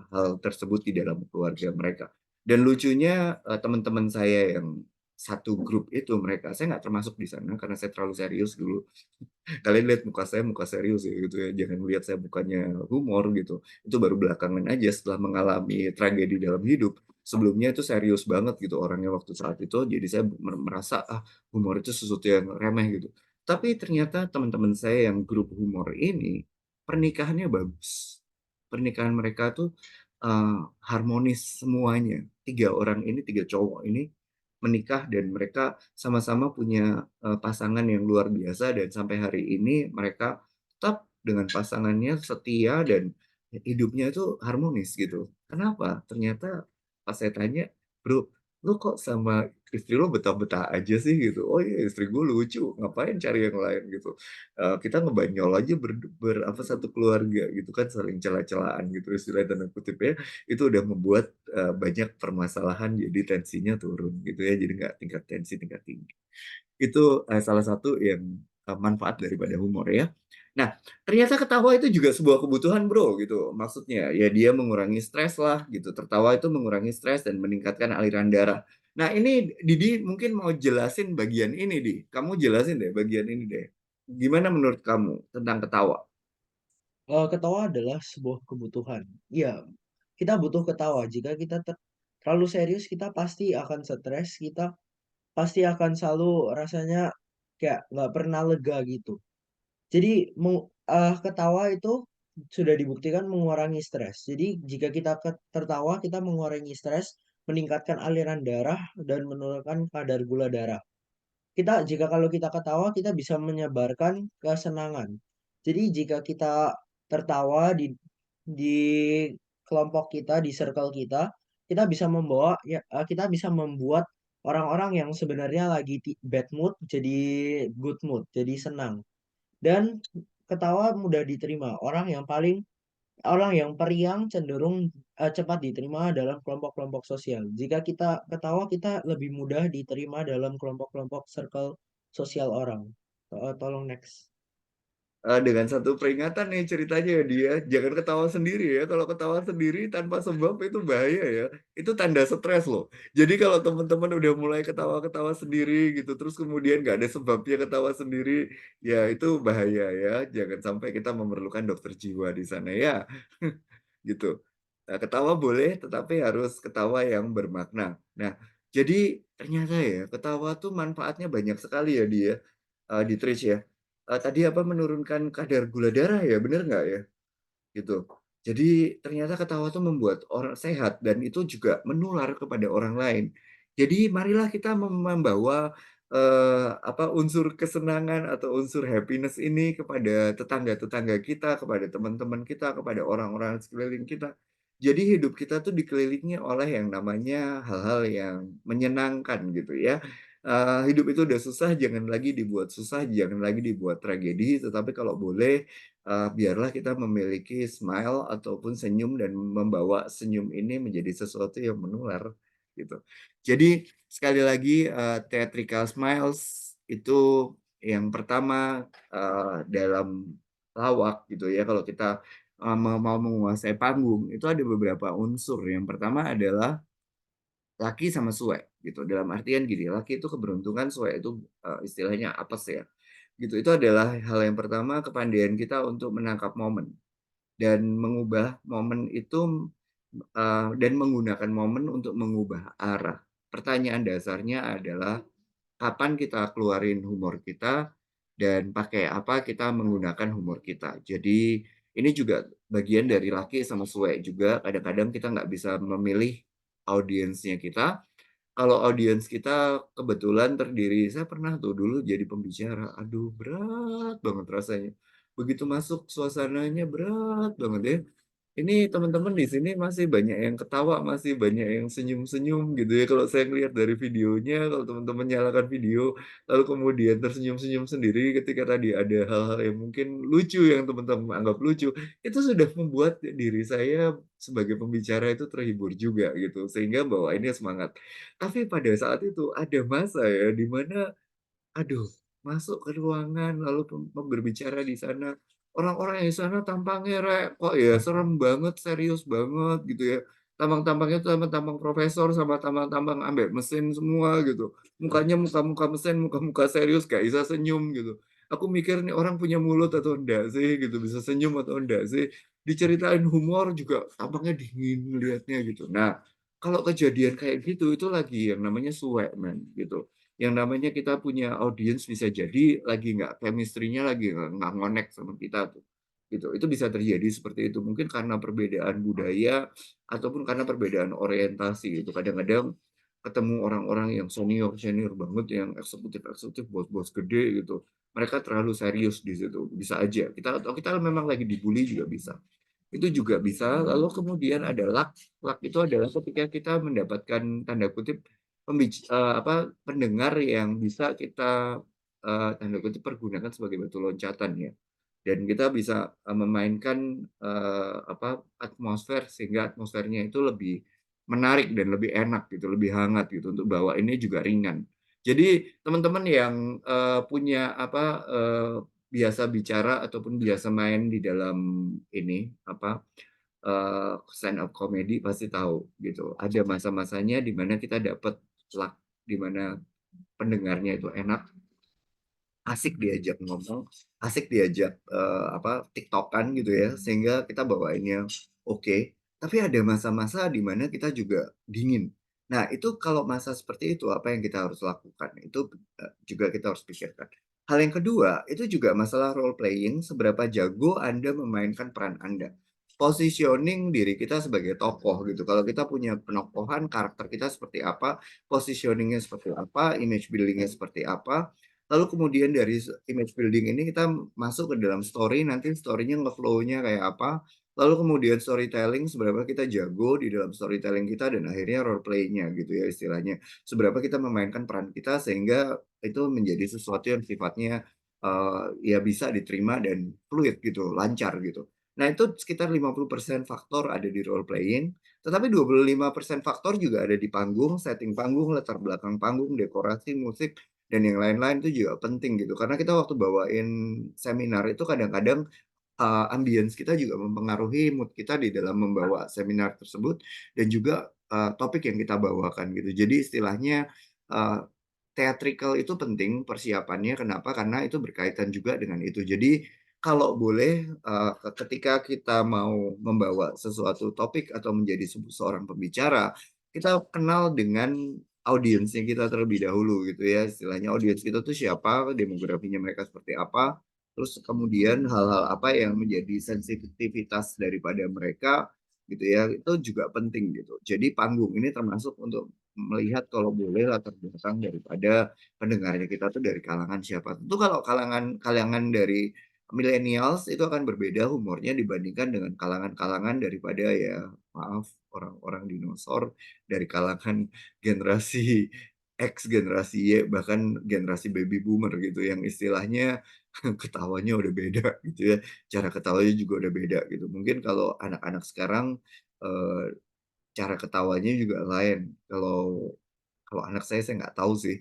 hal tersebut di dalam keluarga mereka. Dan lucunya teman-teman saya yang satu grup itu mereka, saya nggak termasuk di sana karena saya terlalu serius dulu. Kalian lihat muka saya, muka serius ya gitu ya. Jangan lihat saya mukanya humor gitu. Itu baru belakangan aja setelah mengalami tragedi dalam hidup. Sebelumnya itu serius banget gitu orangnya waktu saat itu. Jadi saya merasa humor itu sesuatu yang remeh gitu. Tapi ternyata teman-teman saya yang grup humor ini pernikahannya bagus. Pernikahan mereka tuh harmonis semuanya. 3 orang ini, 3 cowok ini menikah dan mereka sama-sama punya pasangan yang luar biasa, dan sampai hari ini mereka tetap dengan pasangannya setia dan hidupnya itu harmonis gitu. Kenapa? Ternyata pas saya tanya, bro, lu kok sama istri lu betah-betah aja sih gitu. Oh iya, istri gue lucu, ngapain cari yang lain gitu. Kita ngebanyol aja satu keluarga gitu kan, saling celah-celahan gitu istilah tanda kutip ya. Itu udah membuat banyak permasalahan, jadi tensinya turun gitu ya, jadi nggak tingkat tensi tingkat tinggi. Itu salah satu yang manfaat daripada humor ya. Nah, ternyata ketawa itu juga sebuah kebutuhan bro gitu. Maksudnya ya dia mengurangi stres lah gitu. Tertawa itu mengurangi stres dan meningkatkan aliran darah. Nah, ini Didi mungkin mau jelasin bagian ini, Di. Kamu jelasin deh bagian ini deh. Gimana menurut kamu tentang ketawa? Ketawa adalah sebuah kebutuhan. Iya, kita butuh ketawa. Jika kita terlalu serius, kita pasti akan stres. Kita pasti akan selalu rasanya kayak nggak pernah lega gitu. Jadi ketawa itu sudah dibuktikan mengurangi stres. Jadi jika kita tertawa, kita mengurangi stres, meningkatkan aliran darah, dan menurunkan kadar gula darah. Jika kalau kita ketawa, kita bisa menyebarkan kesenangan. Jadi jika kita tertawa di kelompok kita, di circle kita, kita bisa membuat orang-orang yang sebenarnya lagi bad mood jadi good mood, jadi senang. Dan ketawa mudah diterima. Orang yang periang cenderung cepat diterima dalam kelompok-kelompok sosial. Jika kita ketawa, kita lebih mudah diterima dalam kelompok-kelompok circle sosial orang. Tolong next. Dengan satu peringatan nih ceritanya ya dia, jangan ketawa sendiri ya. Kalau ketawa sendiri tanpa sebab itu bahaya ya. Itu tanda stres loh. Jadi kalau teman-teman udah mulai ketawa-ketawa sendiri gitu, terus kemudian nggak ada sebabnya ketawa sendiri, ya itu bahaya ya. Jangan sampai kita memerlukan dokter jiwa di sana ya. Gitu. Nah, ketawa boleh, tetapi harus ketawa yang bermakna. Nah, jadi ternyata ya, ketawa tuh manfaatnya banyak sekali ya dia, di Trish ya. Tadi apa menurunkan kadar gula darah ya, bener nggak ya? Gitu. Jadi ternyata ketawa tuh membuat orang sehat dan itu juga menular kepada orang lain. Jadi marilah kita membawa unsur kesenangan atau unsur happiness ini kepada tetangga-tetangga kita, kepada teman-teman kita, kepada orang-orang sekeliling kita. Jadi hidup kita tuh dikelilingi oleh yang namanya hal-hal yang menyenangkan gitu ya. hidup itu udah susah, jangan lagi dibuat susah, jangan lagi dibuat tragedi, tetapi kalau boleh, biarlah kita memiliki smile ataupun senyum dan membawa senyum ini menjadi sesuatu yang menular, gitu. Jadi sekali lagi, theatrical smiles itu yang pertama, dalam lawak gitu ya, kalau kita, mau menguasai panggung, itu ada beberapa unsur. Yang pertama adalah laki sama suwe gitu. Dalam artian gini, laki itu keberuntungan, suwe itu, istilahnya apes ya, gitu. Itu adalah hal yang pertama, kepandaian kita untuk menangkap momen dan mengubah momen itu, dan menggunakan momen untuk mengubah arah. Pertanyaan dasarnya adalah kapan kita keluarin humor kita dan pakai apa kita menggunakan humor kita. Jadi ini juga bagian dari laki sama suwe juga, kadang-kadang kita nggak bisa memilih audiensnya kita. Kalau audiens kita kebetulan terdiri, saya pernah tuh dulu jadi pembicara, aduh berat banget rasanya. Begitu masuk suasananya berat banget ya. Ini teman-teman di sini masih banyak yang ketawa, masih banyak yang senyum-senyum gitu ya. Kalau saya ngelihat dari videonya, kalau teman-teman nyalakan video, lalu kemudian tersenyum-senyum sendiri ketika tadi ada hal-hal yang mungkin lucu yang teman-teman anggap lucu, itu sudah membuat diri saya sebagai pembicara itu terhibur juga gitu, sehingga bawainnya semangat. Tapi pada saat itu ada masa ya, di mana aduh, masuk ke ruangan lalu berbicara di sana, orang-orang yang di sana tampangnya kok ya serem banget, serius banget gitu ya. Tampang-tampangnya tuh tampang-tampang profesor sama tampang-tampang ambek mesin semua gitu. Mukanya muka-muka mesin, muka-muka serius, gak bisa senyum gitu. Aku mikir nih orang punya mulut atau enggak sih gitu, bisa senyum atau enggak sih. Diceritain humor juga tampangnya dingin ngeliatnya gitu. Nah, kalau kejadian kayak gitu itu lagi yang namanya suwe men gitu. Yang namanya kita punya audiens bisa jadi lagi nggak chemistry-nya lagi nggak ngonek sama kita tuh, gitu. Itu bisa terjadi seperti itu, mungkin karena perbedaan budaya ataupun karena perbedaan orientasi gitu. Kadang-kadang ketemu orang-orang yang senior-senior banget, yang eksekutif-eksekutif, bos-bos gede gitu, mereka terlalu serius di situ, bisa aja. Kita atau kita memang lagi dibully juga bisa. Itu juga bisa, lalu kemudian ada luck. Luck itu adalah ketika kita mendapatkan tanda kutip pendengar yang bisa kita tanda kutip pergunakan sebagai batu loncatan ya. Dan kita bisa memainkan atmosfer sehingga atmosfernya itu lebih menarik dan lebih enak gitu, lebih hangat gitu untuk bawa ini juga ringan. Jadi teman-teman yang punya biasa bicara ataupun biasa main di dalam ini stand up comedy pasti tahu gitu. Ada masa-masanya di mana kita dapat luck, di mana pendengarnya itu enak, asik diajak ngomong, asik diajak tiktokan gitu ya, sehingga kita bawainnya oke. Tapi ada masa-masa di mana kita juga dingin. Nah, itu kalau masa seperti itu apa yang kita harus lakukan? Itu juga kita harus pikirkan. Hal yang kedua, itu juga masalah role playing, seberapa jago Anda memainkan peran Anda. Positioning diri kita sebagai tokoh gitu. Kalau kita punya penokohan, karakter kita seperti apa, positioningnya seperti apa, image buildingnya seperti apa, lalu kemudian dari image building ini kita masuk ke dalam story, nanti story-nya nge-flow-nya kayak apa, lalu kemudian storytelling, seberapa kita jago di dalam storytelling kita, dan akhirnya role play-nya gitu ya istilahnya. Seberapa kita memainkan peran kita sehingga itu menjadi sesuatu yang sifatnya ya bisa diterima dan fluid gitu, lancar gitu. Nah, itu sekitar 50% faktor ada di role playing, tetapi 25% faktor juga ada di panggung, setting panggung, latar belakang panggung, dekorasi, musik, dan yang lain-lain itu juga penting gitu. Karena kita waktu bawain seminar itu kadang-kadang ambience kita juga mempengaruhi mood kita di dalam membawa seminar tersebut dan juga topik yang kita bawakan gitu. Jadi istilahnya theatrical itu penting persiapannya. Kenapa? Karena itu berkaitan juga dengan itu. Jadi kalau boleh ketika kita mau membawa sesuatu topik atau menjadi seorang pembicara, kita kenal dengan audiensnya kita terlebih dahulu gitu ya. Istilahnya audiens kita tuh siapa, demografinya mereka seperti apa, terus kemudian hal-hal apa yang menjadi sensitivitas daripada mereka gitu ya, itu juga penting gitu. Jadi panggung ini termasuk untuk melihat kalau boleh latar belakang daripada pendengarnya kita tuh dari kalangan siapa. Tentu kalau kalangan dari millennials itu akan berbeda humornya dibandingkan dengan kalangan-kalangan daripada ya maaf orang-orang dinosaur dari kalangan generasi X, generasi Y, bahkan generasi baby boomer gitu yang istilahnya ketawanya udah beda gitu ya. Cara ketawanya juga udah beda gitu. Mungkin kalau anak-anak sekarang eh, cara ketawanya juga lain. Kalau kalau anak saya nggak tahu sih.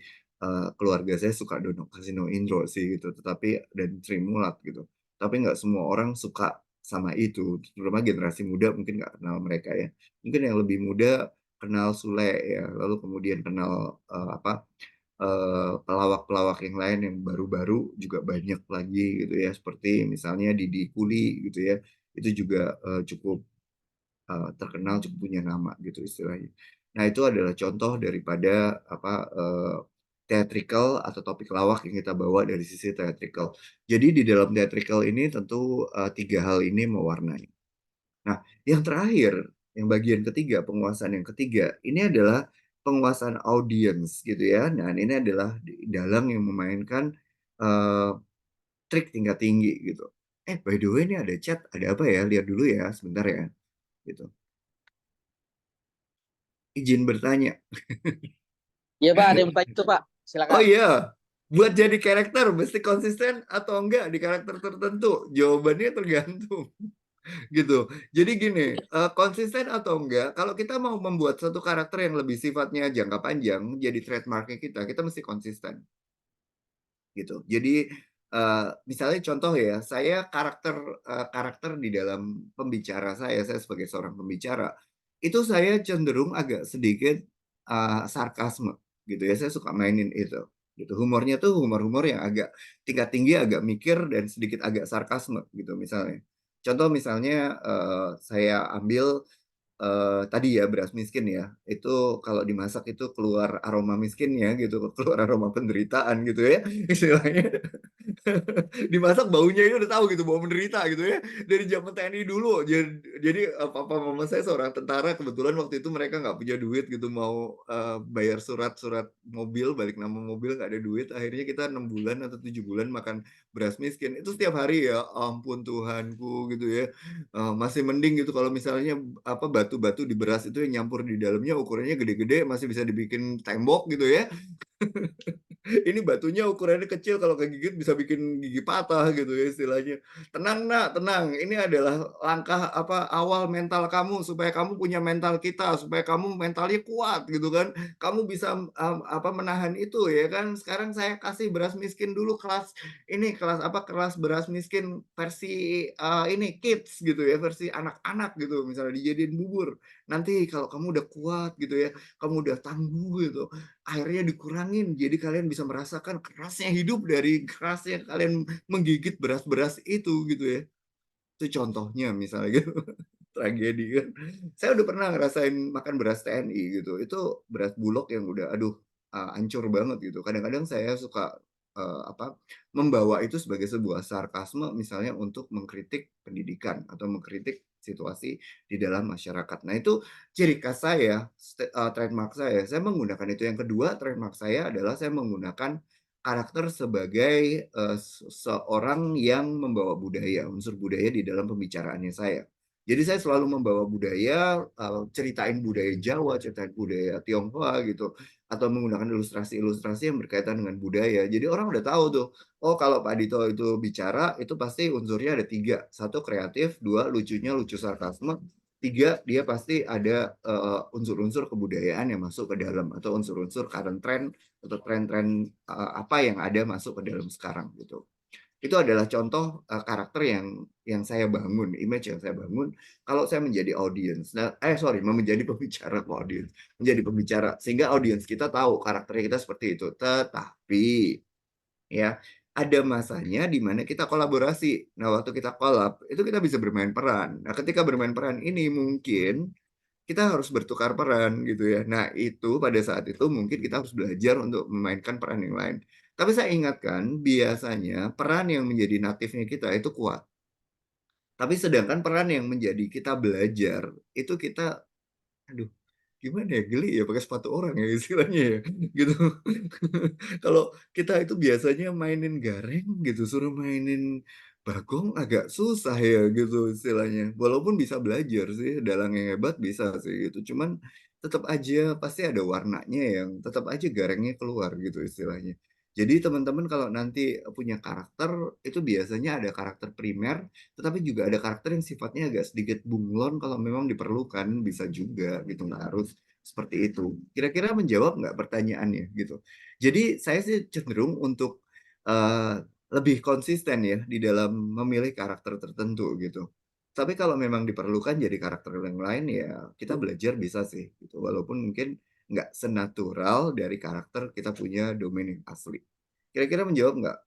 Keluarga saya suka Dono Kasino Indro sih gitu, tetapi dan Trimulat gitu. Tapi nggak semua orang suka sama itu, terutama generasi muda mungkin nggak kenal mereka ya. Mungkin yang lebih muda kenal Sule ya, lalu kemudian kenal pelawak-pelawak yang lain yang baru-baru juga banyak lagi gitu ya, seperti misalnya Didi Kuli gitu ya, itu juga cukup terkenal, cukup punya nama gitu istilahnya. Nah itu adalah contoh daripada theatrical atau topik lawak yang kita bawa dari sisi theatrical. Jadi di dalam theatrical ini tentu tiga hal ini mewarnai. Nah, yang terakhir, yang bagian ketiga, penguasaan yang ketiga, ini adalah penguasaan audiens gitu ya. Nah, ini adalah dalang yang memainkan eh, trik tingkat tinggi gitu. By the way ini ada chat, ada apa ya? Lihat dulu ya, sebentar ya. Gitu. Izin bertanya. Iya Pak, ada yang bertanya itu Pak. Oh Silakan. iya, buat jadi karakter mesti konsisten atau enggak di karakter tertentu? Jawabannya tergantung. Gitu. Jadi gini, konsisten atau enggak, kalau kita mau membuat satu karakter yang lebih sifatnya jangka panjang, jadi trademarknya kita mesti konsisten. Gitu. Jadi misalnya contoh ya, saya karakter di dalam pembicara saya sebagai seorang pembicara, itu saya cenderung agak sedikit sarkasme gitu ya. Saya suka mainin itu. Gitu. Humornya tuh humor-humor yang agak tingkat tinggi, agak mikir dan sedikit agak sarkasme gitu misalnya. Contoh misalnya saya ambil tadi ya beras miskin ya, itu kalau dimasak itu keluar aroma miskinnya gitu, keluar aroma penderitaan gitu ya istilahnya. Dimasak baunya ini udah tahu gitu, bau menderita gitu ya, dari zaman TNI dulu. Jadi papa mama saya seorang tentara, kebetulan waktu itu mereka nggak punya duit gitu, mau bayar surat mobil, balik nama mobil, nggak ada duit. Akhirnya kita 6 bulan atau 7 bulan makan beras miskin itu setiap hari ya, ampun Tuhanku gitu ya. Masih mending gitu kalau misalnya batu-batu di beras itu yang nyampur di dalamnya ukurannya gede-gede, masih bisa dibikin tembok gitu ya. Ini batunya ukurannya kecil, kalau kegigit bisa bikin gigi patah gitu ya istilahnya. Tenang nak, tenang. Ini adalah langkah awal mental kamu, supaya kamu punya mental kita, supaya kamu mentalnya kuat gitu kan. Kamu bisa menahan itu ya kan. Sekarang saya kasih beras miskin dulu kelas beras miskin versi ini kids gitu ya, versi anak-anak gitu, misalnya dijadiin bubur. Nanti kalau kamu udah kuat gitu ya, kamu udah tangguh gitu, airnya dikurangin, jadi kalian bisa merasakan kerasnya hidup dari kerasnya kalian menggigit beras-beras itu gitu ya. Itu contohnya misalnya gitu. Tragedi kan. Saya udah pernah ngerasain makan beras TNI gitu. Itu beras bulog yang udah aduh hancur banget gitu. Kadang-kadang saya suka membawa itu sebagai sebuah sarkasme misalnya untuk mengkritik pendidikan atau mengkritik situasi di dalam masyarakat. Nah, itu ciri khas saya, trademark saya. Saya menggunakan itu. Yang kedua, trademark saya adalah saya menggunakan karakter sebagai seorang yang membawa budaya, unsur budaya di dalam pembicaraannya saya. Jadi saya selalu membawa budaya, ceritain budaya Jawa, ceritain budaya Tionghoa gitu, atau menggunakan ilustrasi-ilustrasi yang berkaitan dengan budaya. Jadi orang udah tahu tuh, oh kalau Pak Dito itu bicara, itu pasti unsurnya ada 3. 1 kreatif, 2 lucunya, lucu sarkasme, 3 dia pasti ada unsur-unsur kebudayaan yang masuk ke dalam, atau unsur-unsur current trend, atau tren-tren apa yang ada masuk ke dalam sekarang gitu. Itu adalah contoh karakter yang saya bangun, image yang saya bangun kalau saya menjadi audiens. Nah, menjadi pembicara ke audiens, menjadi pembicara sehingga audiens kita tahu karakternya kita seperti itu. Tetapi ya ada masanya di mana kita kolaborasi. Nah, waktu kita kolab itu kita bisa bermain peran. Nah, ketika bermain peran ini mungkin kita harus bertukar peran gitu ya. Nah, itu pada saat itu mungkin kita harus belajar untuk memainkan peran yang lain. Tapi saya ingatkan, biasanya peran yang menjadi natifnya kita itu kuat. Tapi sedangkan peran yang menjadi kita belajar, itu kita, aduh, gimana ya, geli ya pakai sepatu orang ya istilahnya ya, gitu. Kalau kita itu biasanya mainin Gareng gitu, suruh mainin Bagong agak susah ya gitu istilahnya. Walaupun bisa belajar sih, dalang yang hebat bisa sih gitu. Cuman tetap aja pasti ada warnanya yang tetap aja garangnya keluar gitu istilahnya. Jadi teman-teman kalau nanti punya karakter itu biasanya ada karakter primer, tetapi juga ada karakter yang sifatnya agak sedikit bunglon kalau memang diperlukan bisa juga gitu nggak harus seperti itu. Kira-kira menjawab nggak pertanyaannya gitu. Jadi saya sih cenderung untuk eh, lebih konsisten ya di dalam memilih karakter tertentu gitu. Tapi kalau memang diperlukan jadi karakter yang lain ya kita belajar bisa sih gitu. Walaupun mungkin nggak senatural dari karakter kita punya domain yang asli. Kira-kira menjawab nggak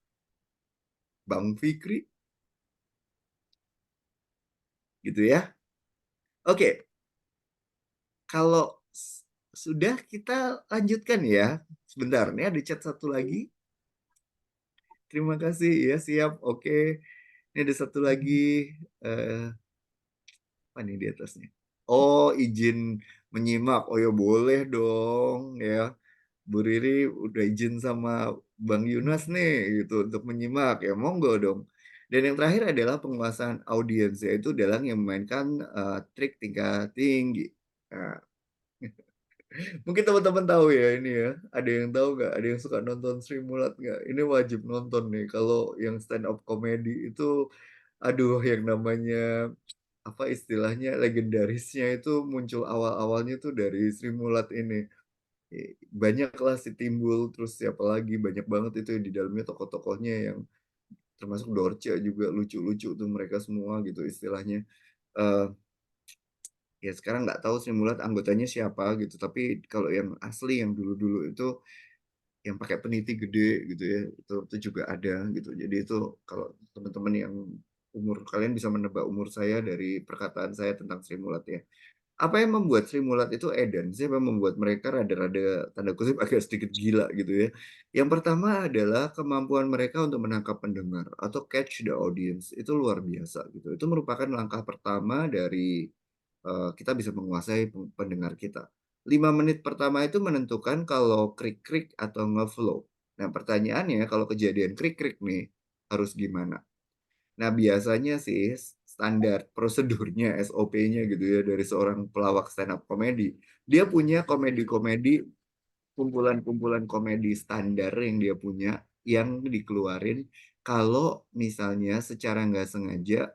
Bang Fikri? Gitu ya. Oke, kalau sudah kita lanjutkan ya. Sebentar, nih ada chat satu lagi. Terima kasih ya, siap. Oke. Ini ada satu lagi. Eh, apa nih di atasnya? Oh, izin menyimak. Oh ya boleh dong ya. Bu Riri udah izin sama Bang Yunas nih gitu untuk menyimak ya monggo dong. Dan yang terakhir adalah penguasaan audiens yaitu dalam yang memainkan trik tingkat tinggi. Nah, mungkin teman-teman tahu ya ini ya. Ada yang tahu nggak? Ada yang suka nonton Sri Mulat nggak? Ini wajib nonton nih. Kalau yang stand up comedy itu, aduh yang namanya apa istilahnya legendarisnya itu muncul awal-awalnya tuh dari Sri Mulat ini. Banyaklah si Timbul terus siapa lagi banyak banget itu di dalamnya tokoh-tokohnya yang termasuk Dorce juga lucu-lucu tuh mereka semua gitu istilahnya. Eh ya sekarang nggak tahu Sri Mulat anggotanya siapa gitu tapi kalau yang asli yang dulu-dulu itu yang pakai peniti gede gitu ya itu juga ada gitu jadi itu kalau teman-teman yang umur kalian bisa menebak umur saya dari perkataan saya tentang Sri Mulat ya. Apa yang membuat Sri Mulat itu edan sih? Apa yang membuat mereka rada-rada tanda kutip agak sedikit gila gitu ya? Yang pertama adalah kemampuan mereka untuk menangkap pendengar atau catch the audience itu luar biasa gitu. Itu merupakan langkah pertama dari kita bisa menguasai pendengar kita. 5 menit pertama itu menentukan kalau krik-krik atau ngeflow. Nah pertanyaannya kalau kejadian krik-krik nih harus gimana? Nah, biasanya sih standar prosedurnya, SOP-nya gitu ya dari seorang pelawak stand up komedi. Dia punya komedi-komedi, kumpulan-kumpulan komedi standar yang dia punya yang dikeluarin kalau misalnya secara nggak sengaja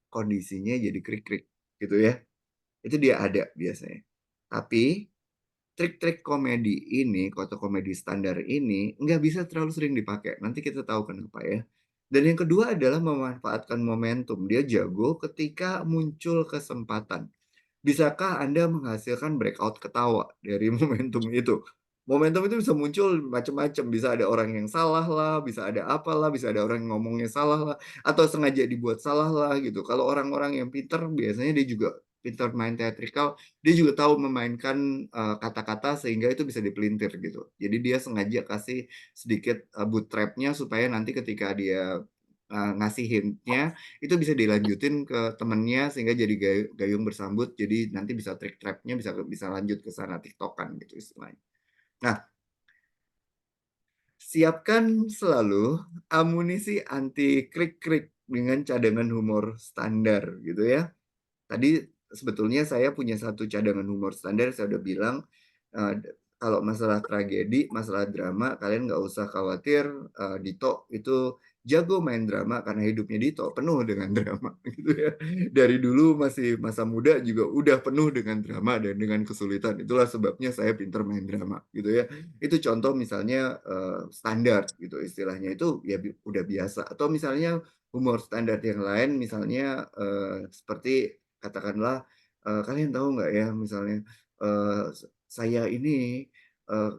kondisinya jadi krik-krik gitu ya. Itu dia ada biasanya. Tapi trik-trik komedi ini, kota komedi standar ini, nggak bisa terlalu sering dipakai. Nanti kita tahu kenapa ya. Dan yang kedua adalah memanfaatkan momentum. Dia jago ketika muncul kesempatan. Bisakah Anda menghasilkan breakout ketawa dari momentum itu? Momentum itu bisa muncul macam-macam. Bisa ada orang yang salah lah, bisa ada apalah, bisa ada orang yang ngomongnya salah lah, atau sengaja dibuat salah lah gitu. Kalau orang-orang yang pinter, biasanya dia juga pinter main teatrikal, dia juga tahu memainkan kata-kata sehingga itu bisa dipelintir gitu. Jadi dia sengaja kasih sedikit bootstrapnya supaya nanti ketika dia ngasih hintnya itu bisa dilanjutin ke temennya sehingga jadi gayung bersambut jadi nanti bisa trik trapnya bisa bisa lanjut ke sana tiktokan gitu istilahnya. Nah, siapkan selalu amunisi anti krik-krik dengan cadangan humor standar gitu ya. Tadi sebetulnya saya punya satu cadangan humor standar, saya udah bilang uh, kalau masalah tragedi, masalah drama, kalian nggak usah khawatir. Dito itu jago main drama karena hidupnya Dito penuh dengan drama gitu ya. Dari dulu masih masa muda juga udah penuh dengan drama dan dengan kesulitan. Itulah sebabnya saya pinter main drama gitu ya. Itu contoh misalnya standar gitu istilahnya itu ya udah biasa. Atau misalnya humor standar yang lain misalnya seperti katakanlah kalian tahu nggak ya misalnya uh, saya ini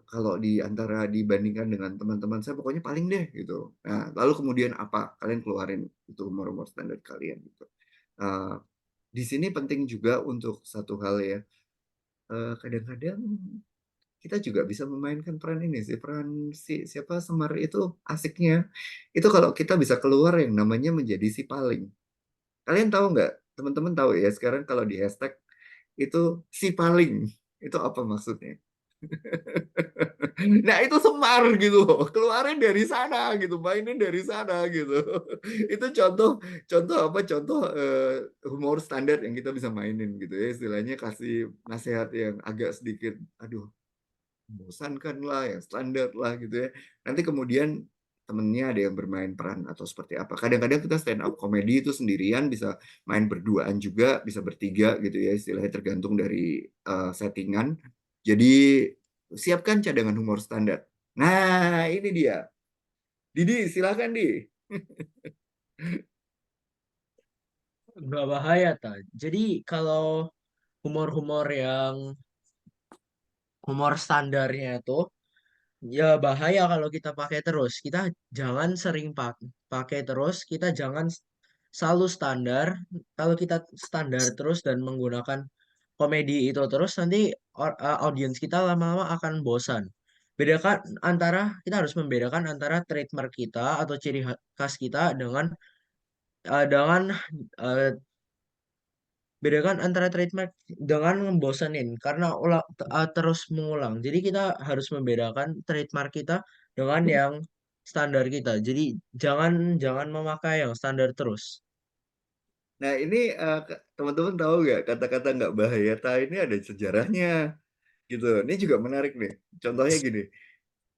kalau di antara dibandingkan dengan teman-teman saya pokoknya paling deh gitu. Nah, lalu kemudian apa? Kalian keluarin itu humor-humor standar kalian gitu. Uh, di sini penting juga untuk satu hal ya. Kadang-kadang kita juga bisa memainkan peran ini sih, peran si siapa Semar itu asiknya. Itu kalau kita bisa keluar yang namanya menjadi si paling. Kalian tahu nggak? Teman-teman tahu ya sekarang kalau di hashtag itu si paling itu apa maksudnya? Nah itu Semar gitu loh, keluarin dari sana gitu, mainin dari sana gitu. Itu contoh contoh apa contoh humor standar yang kita bisa mainin gitu ya, istilahnya kasih nasihat yang agak sedikit aduh membosankan lah, yang standar lah gitu ya. Nanti kemudian temennya ada yang bermain peran atau seperti apa. Kadang-kadang kita stand up komedi itu sendirian, bisa main berduaan juga, bisa bertiga gitu ya, istilahnya tergantung dari settingan. Jadi siapkan cadangan humor standar. Nah, ini dia. Didi, silakan Di. Nggak bahaya ta. Jadi kalau humor-humor yang humor standarnya itu ya bahaya kalau kita pakai terus. Kita jangan sering pakai terus. Kita jangan selalu standar. Kalau kita standar terus dan menggunakan komedi itu terus, nanti audiens kita lama-lama akan bosan. Bedakan antara kita harus membedakan antara trademark kita atau ciri khas kita dengan eh, bedakan antara trademark dengan membosanin karena terus mengulang. Jadi kita harus membedakan trademark kita dengan yang standar kita. Jadi jangan jangan memakai yang standar terus. Nah, ini teman-teman tahu nggak kata-kata nggak bahaya ta ini ada sejarahnya gitu. Ini juga menarik nih. Contohnya gini.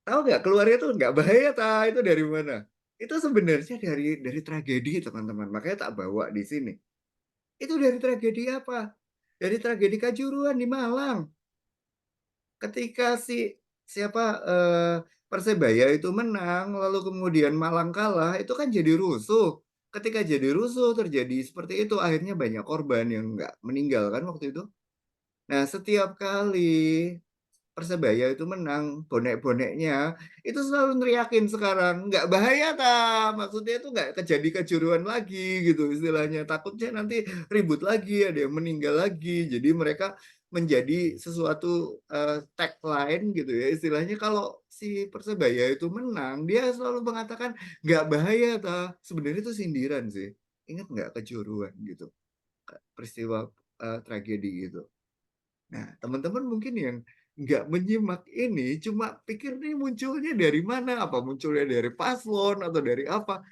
Tahu nggak keluarnya tuh nggak bahaya ta itu dari mana? Itu sebenarnya dari tragedi teman-teman. Makanya tak bawa di sini. Itu dari tragedi apa? Dari tragedi Kanjuruhan di Malang. Ketika siapa Persebaya itu menang, lalu kemudian Malang kalah, itu kan jadi rusuh. Ketika jadi rusuh terjadi seperti itu, akhirnya banyak korban yang nggak meninggal kan waktu itu. Nah, setiap kali Persebaya itu menang, bonek-boneknya itu selalu neriakin sekarang nggak bahaya maksudnya itu nggak terjadi kejuruan lagi gitu istilahnya, takutnya nanti ribut lagi ada yang meninggal lagi, jadi mereka menjadi sesuatu tagline gitu ya istilahnya, kalau si Persebaya itu menang dia selalu mengatakan nggak bahaya sebenarnya itu sindiran sih, ingat nggak kejuruan gitu, peristiwa tragedi gitu. Nah, teman-teman mungkin yang nggak menyimak ini cuma pikir nih munculnya dari mana, apa munculnya dari paslon atau dari apa.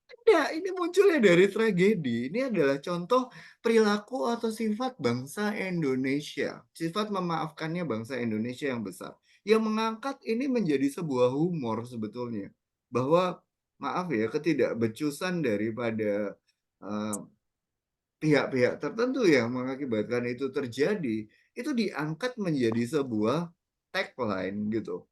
Tidak, ini munculnya dari tragedi. Ini adalah contoh perilaku atau sifat bangsa Indonesia. Sifat memaafkannya bangsa Indonesia yang besar. Yang mengangkat ini menjadi sebuah humor sebetulnya. Bahwa maaf ya, ketidakbecusan daripada eh, pihak-pihak tertentu yang mengakibatkan itu terjadi, itu diangkat menjadi sebuah tagline gitu.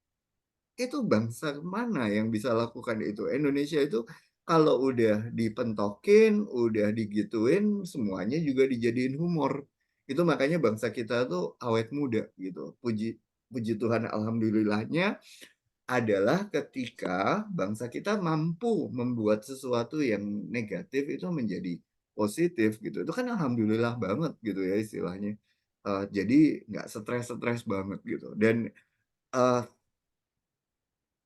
Itu bangsa mana yang bisa lakukan itu? Indonesia itu kalau udah dipentokin, udah digituin, semuanya juga dijadiin humor. Itu makanya bangsa kita tuh awet muda gitu. Puji puji Tuhan, alhamdulillahnya adalah ketika bangsa kita mampu membuat sesuatu yang negatif itu menjadi positif gitu. Itu kan alhamdulillah banget gitu ya istilahnya. Jadi nggak stres-stres banget gitu. Dan eh,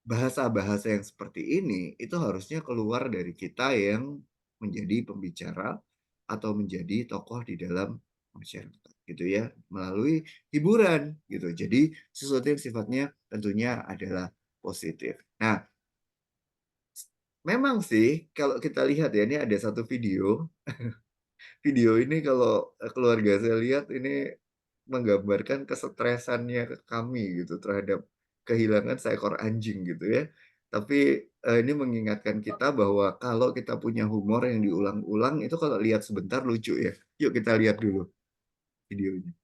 bahasa-bahasa yang seperti ini itu harusnya keluar dari kita yang menjadi pembicara atau menjadi tokoh di dalam masyarakat gitu ya, melalui hiburan gitu. Jadi sesuatu yang sifatnya tentunya adalah positif. Nah, memang sih kalau kita lihat ya, ini ada satu video. Video ini kalau keluarga saya lihat ini menggambarkan kesetresannya kami gitu terhadap kehilangan seekor anjing gitu ya. Tapi ini mengingatkan kita bahwa kalau kita punya humor yang diulang-ulang itu kalau lihat sebentar lucu ya. Yuk kita lihat dulu videonya.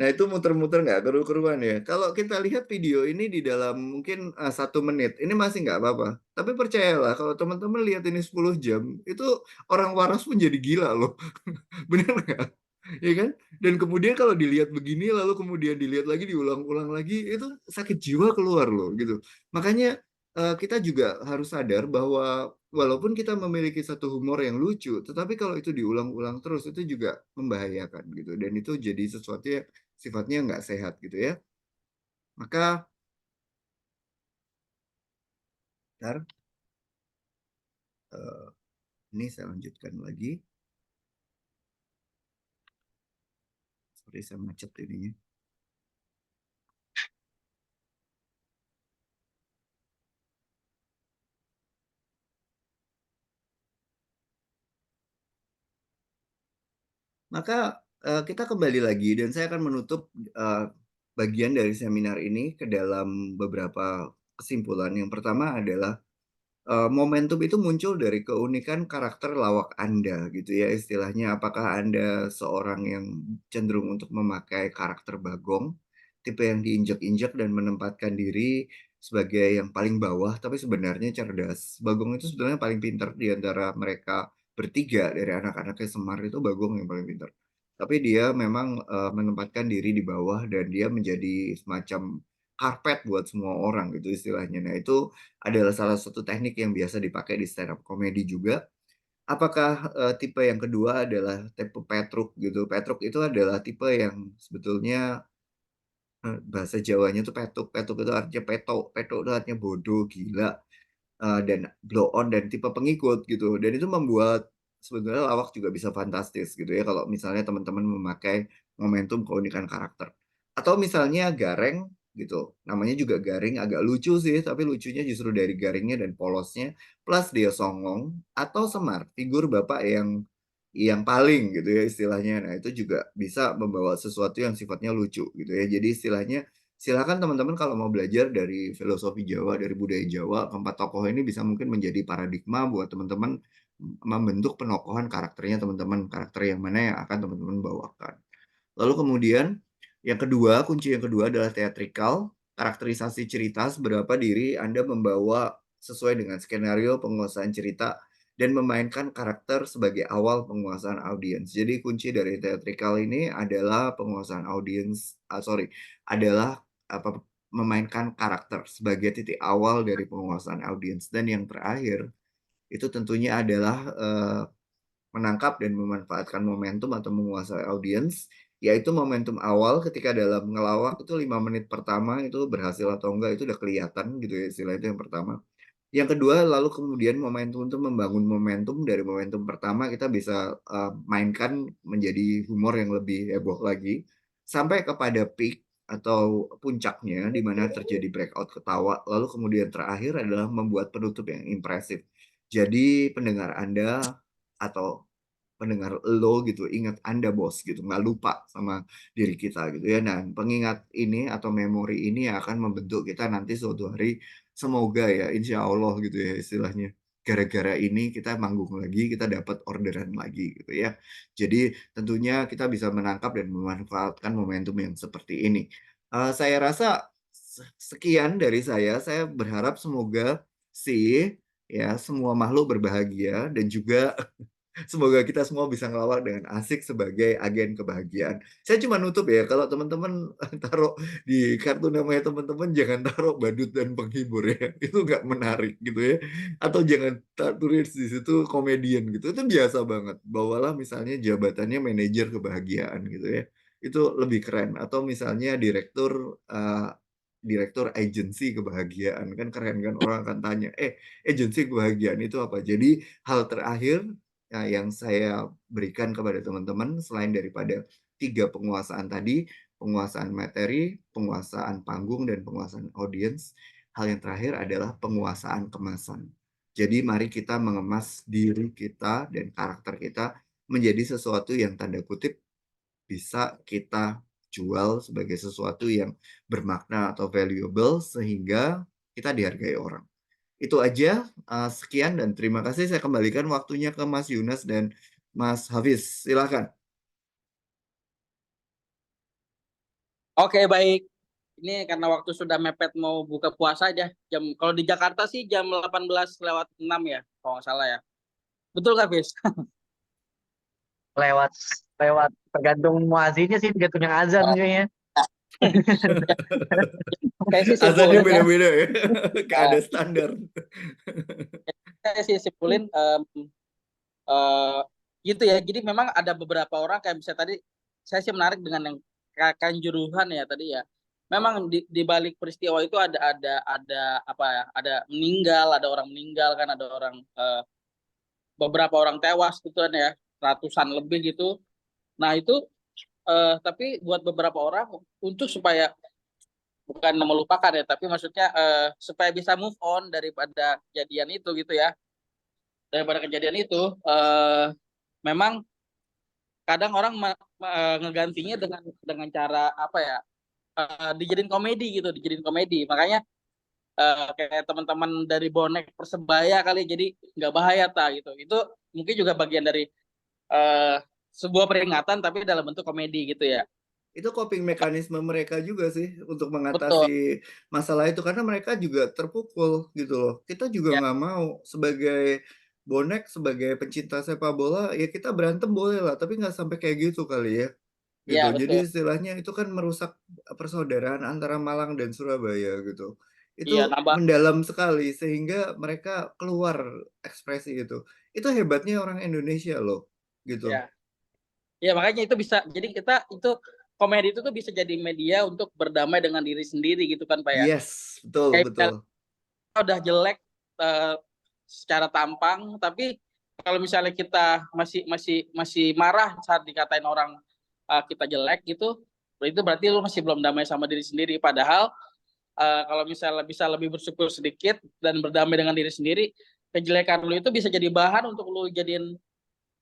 Nah itu muter-muter nggak keru-keruan ya. Kalau kita lihat video ini di dalam mungkin 1 menit, ini masih nggak apa-apa. Tapi percayalah kalau teman-teman lihat ini 10 jam, itu orang waras pun jadi gila loh. Bener nggak? Ya kan? Dan kemudian kalau dilihat begini, lalu kemudian dilihat lagi, diulang-ulang lagi, itu sakit jiwa keluar loh gitu. Makanya kita juga harus sadar bahwa walaupun kita memiliki satu humor yang lucu, tetapi kalau itu diulang-ulang terus, itu juga membahayakan gitu. Dan itu jadi sesuatu yang sifatnya nggak sehat gitu ya. Maka Bentar. Eh, ini saya lanjutkan lagi. Seperti saya macet ininya. Maka kita kembali lagi dan saya akan menutup bagian dari seminar ini ke dalam beberapa kesimpulan. Yang pertama adalah momentum itu muncul dari keunikan karakter lawak Anda gitu ya istilahnya. Apakah Anda seorang yang cenderung untuk memakai karakter Bagong, tipe yang diinjak-injak dan menempatkan diri sebagai yang paling bawah tapi sebenarnya cerdas. Bagong itu sebenarnya paling pintar di antara mereka bertiga dari anak-anaknya Semar itu Bagong yang paling pintar. Tapi dia memang menempatkan diri di bawah dan dia menjadi semacam karpet buat semua orang gitu istilahnya. Nah, itu adalah salah satu teknik yang biasa dipakai di stand up comedy juga. Apakah tipe yang kedua adalah tipe Petruk gitu. Petruk itu adalah tipe yang sebetulnya bahasa Jawanya tuh petuk. Petuk itu artinya peto. Peto itu artinya bodoh, gila, dan blow on dan tipe pengikut gitu. Dan itu membuat sebenarnya lawak juga bisa fantastis gitu ya kalau misalnya teman-teman memakai momentum keunikan karakter. Atau misalnya Gareng gitu. Namanya juga Garing, agak lucu sih, tapi lucunya justru dari garingnya dan polosnya plus dia songong atau Semar, figur bapak yang paling gitu ya istilahnya. Nah, itu juga bisa membawa sesuatu yang sifatnya lucu gitu ya. Jadi istilahnya silakan teman-teman kalau mau belajar dari filosofi Jawa, dari budaya Jawa, keempat tokoh ini bisa mungkin menjadi paradigma buat teman-teman membentuk penokohan karakternya teman-teman, karakter yang mana yang akan teman-teman bawakan. Lalu kemudian yang kedua, kunci yang kedua adalah teatrikal, karakterisasi cerita seberapa diri Anda membawa sesuai dengan skenario penguasaan cerita dan memainkan karakter sebagai awal penguasaan audiens. Jadi kunci dari teatrikal ini adalah penguasaan audiens, adalah apa memainkan karakter sebagai titik awal dari penguasaan audiens. Dan yang terakhir itu tentunya adalah menangkap dan memanfaatkan momentum atau menguasai audiens, yaitu momentum awal ketika dalam ngelawak itu 5 menit pertama itu berhasil atau enggak itu udah kelihatan gitu ya istilah itu yang pertama. Yang kedua, lalu kemudian momentum untuk membangun momentum dari momentum pertama kita bisa mainkan menjadi humor yang lebih heboh lagi sampai kepada peak atau puncaknya di mana terjadi breakout ketawa. Lalu kemudian terakhir adalah membuat penutup yang impresif. Jadi pendengar Anda atau pendengar lo gitu ingat Anda bos gitu, nggak lupa sama diri kita gitu ya. Nah, pengingat ini atau memori ini akan membentuk kita nanti suatu hari, semoga ya insya Allah gitu ya istilahnya, gara-gara ini kita manggung lagi, kita dapat orderan lagi gitu ya. Jadi tentunya kita bisa menangkap dan memanfaatkan momentum yang seperti ini. Saya rasa sekian dari saya berharap semoga sih ya semua makhluk berbahagia dan juga semoga kita semua bisa ngelawak dengan asik sebagai agen kebahagiaan. Saya cuma nutup ya, kalau teman-teman taruh di kartu namanya teman-teman jangan taruh badut dan penghibur ya, itu nggak menarik gitu ya. Atau jangan tulis di situ komedian gitu, itu biasa banget. Bawalah misalnya jabatannya manajer kebahagiaan gitu ya, itu lebih keren. Atau misalnya direktur agensi kebahagiaan kan keren kan orang akan tanya, agensi kebahagiaan itu apa? Jadi hal terakhir yang saya berikan kepada teman-teman selain daripada 3 penguasaan tadi, penguasaan materi, penguasaan panggung, dan penguasaan audiens, hal yang terakhir adalah penguasaan kemasan. Jadi mari kita mengemas diri kita dan karakter kita menjadi sesuatu yang tanda kutip bisa kita jual sebagai sesuatu yang bermakna atau valuable sehingga kita dihargai orang. Itu aja, sekian dan terima kasih. Saya kembalikan waktunya ke Mas Yunas dan Mas Hafiz. Silakan. Oke, baik. Ini karena waktu sudah mepet mau buka puasa aja. Kalau di Jakarta sih jam 18:06 ya, kalau nggak salah ya. Betul nggak, Fis? Lewat lewat tergantung muazinnya sih, tergantung yang azan kayaknya. Saya sih Azannya simpulin ya. beda-beda ya. Kayak ada standar. Saya sih simpulin eh, gitu ya. Jadi memang ada beberapa orang kayak misalnya tadi saya sih menarik dengan yang Kanjuruhan ya tadi ya. memang di balik peristiwa itu ada apa ya, ada orang meninggal kan, ada orang beberapa orang tewas gitu kan ya, ratusan lebih gitu. Nah itu tapi buat beberapa orang untuk supaya bukan melupakan ya, tapi maksudnya supaya bisa move on daripada kejadian itu gitu ya, daripada kejadian itu memang kadang orang ngegantinya dengan cara apa ya, dijadiin komedi gitu, dijadiin komedi. Makanya kayak teman-teman dari bonek Persebaya kali, jadi nggak bahaya gitu. Itu mungkin juga bagian dari eh, sebuah peringatan tapi dalam bentuk komedi gitu ya. Itu coping mekanisme mereka juga sih untuk Betul. mengatasi masalah itu karena mereka juga terpukul gitu loh. Kita juga Ya, nggak mau sebagai bonek, sebagai pencinta sepak bola, ya kita berantem boleh lah, tapi nggak sampai kayak gitu kali ya. Gitu. ya Jadi betul. istilahnya itu kan merusak persaudaraan antara Malang dan Surabaya gitu. Iya, Itu nambah. mendalam sekali sehingga mereka keluar ekspresi itu. Itu hebatnya orang Indonesia loh, gitu. Ya. Ya makanya itu bisa. Jadi kita itu komedi itu tuh bisa jadi media untuk berdamai dengan diri sendiri gitu kan Pak ya. Yes, betul, Kayak betul. misalnya kita udah jelek eh, secara tampang, tapi kalau misalnya kita masih marah saat dikatain orang kita jelek gitu, itu berarti lu masih belum damai sama diri sendiri. Padahal kalau misalnya bisa lebih bersyukur sedikit dan berdamai dengan diri sendiri, kejelekan lu itu bisa jadi bahan untuk lu jadiin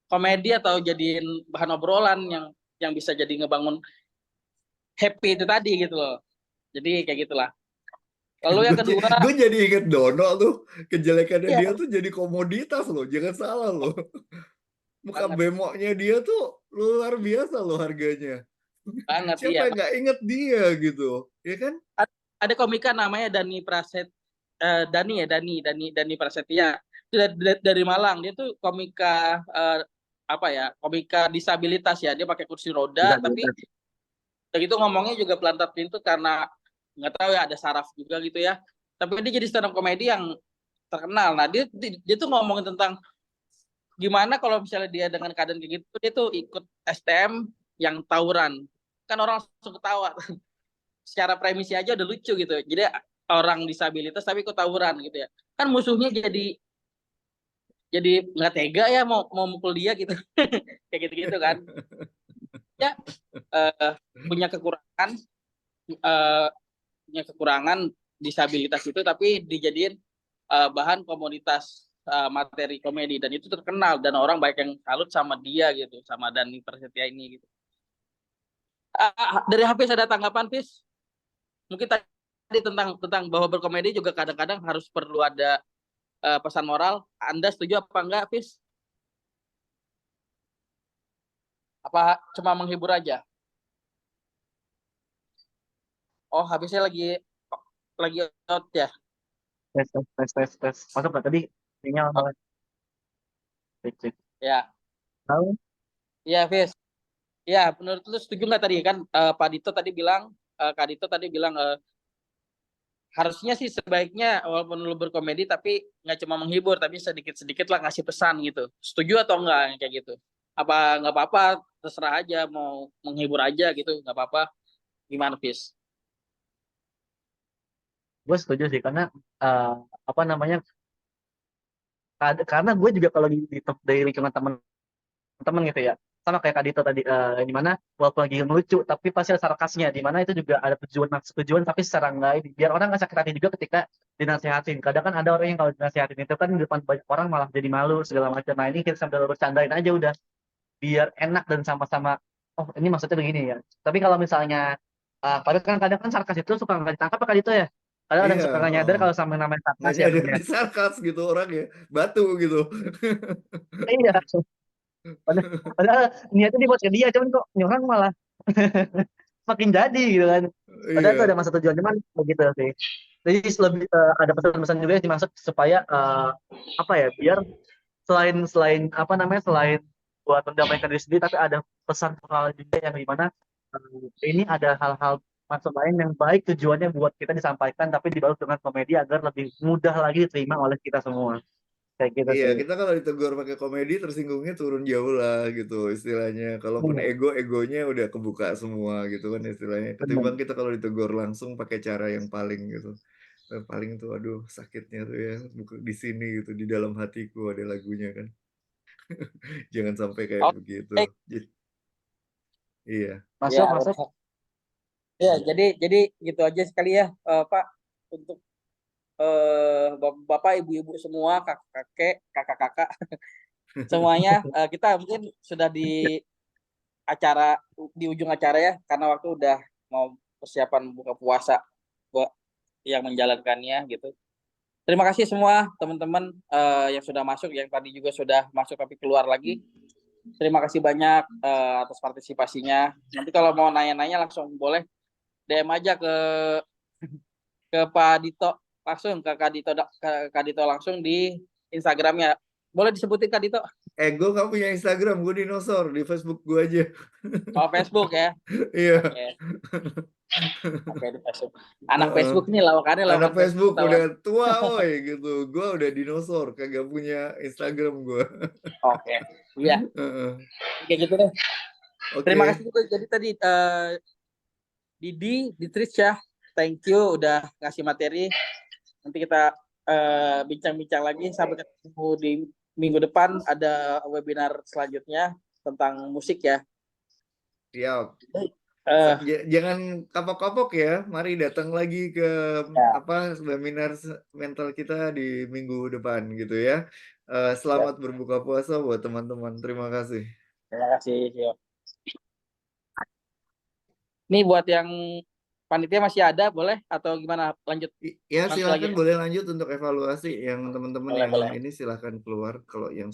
komedi atau jadiin bahan obrolan yang bisa jadi ngebangun happy itu tadi gitu loh. Jadi kayak gitulah. Lalu yang kedua, Gue jadi inget Dono tuh, kejelekannya ya dia tuh jadi komoditas loh, jangan salah loh. Muka banget bemoknya dia tuh luar biasa loh harganya. banget Siapa iya. yang nggak inget dia gitu, ya kan? Ada komika namanya Dani Dani ya Dani Prasetya. Itu dari Malang. Dia tuh komika apa ya? Komika disabilitas ya. Dia pakai kursi roda tapi Disabilitas. udah gitu ngomongnya juga pelantar pintu karena nggak tahu ya, ada saraf juga gitu ya. Tapi dia jadi stand up komedi yang terkenal. Nah, dia tuh ngomongin tentang gimana kalau misalnya dia dengan keadaan kayak gitu, dia tuh ikut STM yang tawuran. Kan orang langsung ketawa. Secara premisi aja udah lucu gitu. Jadi orang disabilitas tapi ikut tawuran gitu ya. Kan musuhnya jadi nggak tega ya mau mukul dia gitu. Kayak gitu-gitu kan. Ya eh, punya kekurangan eh, punya kekurangan disabilitas itu tapi dijadiin bahan komoditas materi komedi dan itu terkenal dan orang banyak yang salut sama dia gitu, sama Dani Prasetya ini gitu. Dari Hafiz ada tanggapan, Fis? Mungkin tadi tentang bahwa berkomedi juga kadang-kadang harus perlu ada pesan moral. Anda setuju apa enggak, Fis? Apa cuma menghibur aja? Oh, habisnya lagi out ya. Tes. Masuk nggak tadi? Sinyal Oh, malah. Cek, cek. ya. Tahu? Iya, Fis. Ya, menurut lu setuju nggak tadi kan Pak Dito tadi bilang, Kak Dito tadi bilang harusnya sih sebaiknya walaupun lu berkomedi tapi nggak cuma menghibur tapi sedikit-sedikit lah ngasih pesan gitu. Setuju atau enggak kayak gitu? Apa nggak apa-apa, terserah aja mau menghibur aja gitu, nggak apa-apa. Gimana, Fis? Gue setuju sih karena eh, apa namanya? Karena gue juga kalau dari lingkungan teman-teman gitu ya, sama kayak Kadito tadi, di mana walaupun lagi ngelucu tapi pasti ada sarkasnya, di mana itu juga ada tujuan tapi secara nggak ini biar orang nggak sakit hati juga ketika dinasehatin. Kadang kan ada orang yang kalau dinasehatin itu kan di depan banyak orang malah jadi malu segala macam. Nah ini kita sambil bercandain aja udah biar enak dan sama-sama, oh ini maksudnya begini ya. Tapi kalau misalnya kadang kan sarkas itu suka nggak ditangkap apa gitu ya. Kadang ada Iya, yang suka nggak nyadar kalau sama namanya nggak sarkas ya nyadar kan ya. di sarkas gitu orang ya, batu gitu. Iya. Padahal, padahal niatnya dibuat ke dia, cuman kok ini orang malah makin jadi gitu kan. Padahal itu Iya. ada masa tujuan, cuman begitu sih. Jadi lebih ada pesan-pesan juga yang dimaksud supaya apa ya, biar selain selain apa namanya selain buat mendamaikan diri sendiri, tapi ada pesan moral juga yang dimana ini ada hal-hal maksud lain yang baik tujuannya buat kita disampaikan, tapi dibalut dengan komedi agar lebih mudah lagi diterima oleh kita semua. kayak gitu Iya, sih. kita kalau ditegur pakai komedi tersinggungnya turun jauh lah gitu istilahnya. Kalaupun Bener, egonya udah kebuka semua gitu kan istilahnya. bener. Ketimbang kita kalau ditegur langsung pakai cara yang paling gitu. Paling tuh aduh sakitnya tuh ya di sini gitu di dalam hatiku ada lagunya kan. Jangan sampai kayak begitu. Oke, Iya. Masuk, ya masuk. udah. Ya, jadi gitu aja sekali ya, Pak, untuk bapak, ibu-ibu semua, kakek-kakek, kakak-kakak, semuanya kita mungkin sudah di ujung acara ya, karena waktu udah mau persiapan buka puasa buat yang menjalankannya gitu. Terima kasih semua teman-teman yang sudah masuk, yang tadi juga sudah masuk tapi keluar lagi. Terima kasih banyak atas partisipasinya. Nanti kalau mau nanya-nanya langsung boleh DM aja ke Pak Dito langsung, ke Kak Dito langsung di Instagramnya. Boleh disebutin Kak Dito? Gue gak punya Instagram, gue dinosaur di Facebook gue aja. Oh, Facebook ya. Iya. Oke. Oke, di Facebook. Anak Facebook nih lawakannya Anak lawakan Facebook Facebook ketahuan. udah tua woy gitu. Gue udah dinosaur, kagak punya Instagram gue. Oke. Iya, kayak gitu deh. Terima kasih Oke. juga jadi tadi Didi, Ditris ya. Thank you udah ngasih materi. Nanti kita bincang-bincang lagi sampai ketemu di minggu depan ada webinar selanjutnya tentang musik ya. Siap. Eh, Jangan kapok-kapok ya. Mari datang lagi ke ya, webinar mental kita di minggu depan gitu ya. ya. Selamat berbuka puasa buat teman-teman. Terima kasih. Terima kasih. Yo. Ini buat yang panitia masih ada, boleh atau gimana? Lanjut Ya nanti lagi. silahkan boleh lanjut untuk evaluasi yang teman-teman Boleh, yang boleh. ini silahkan keluar kalau yang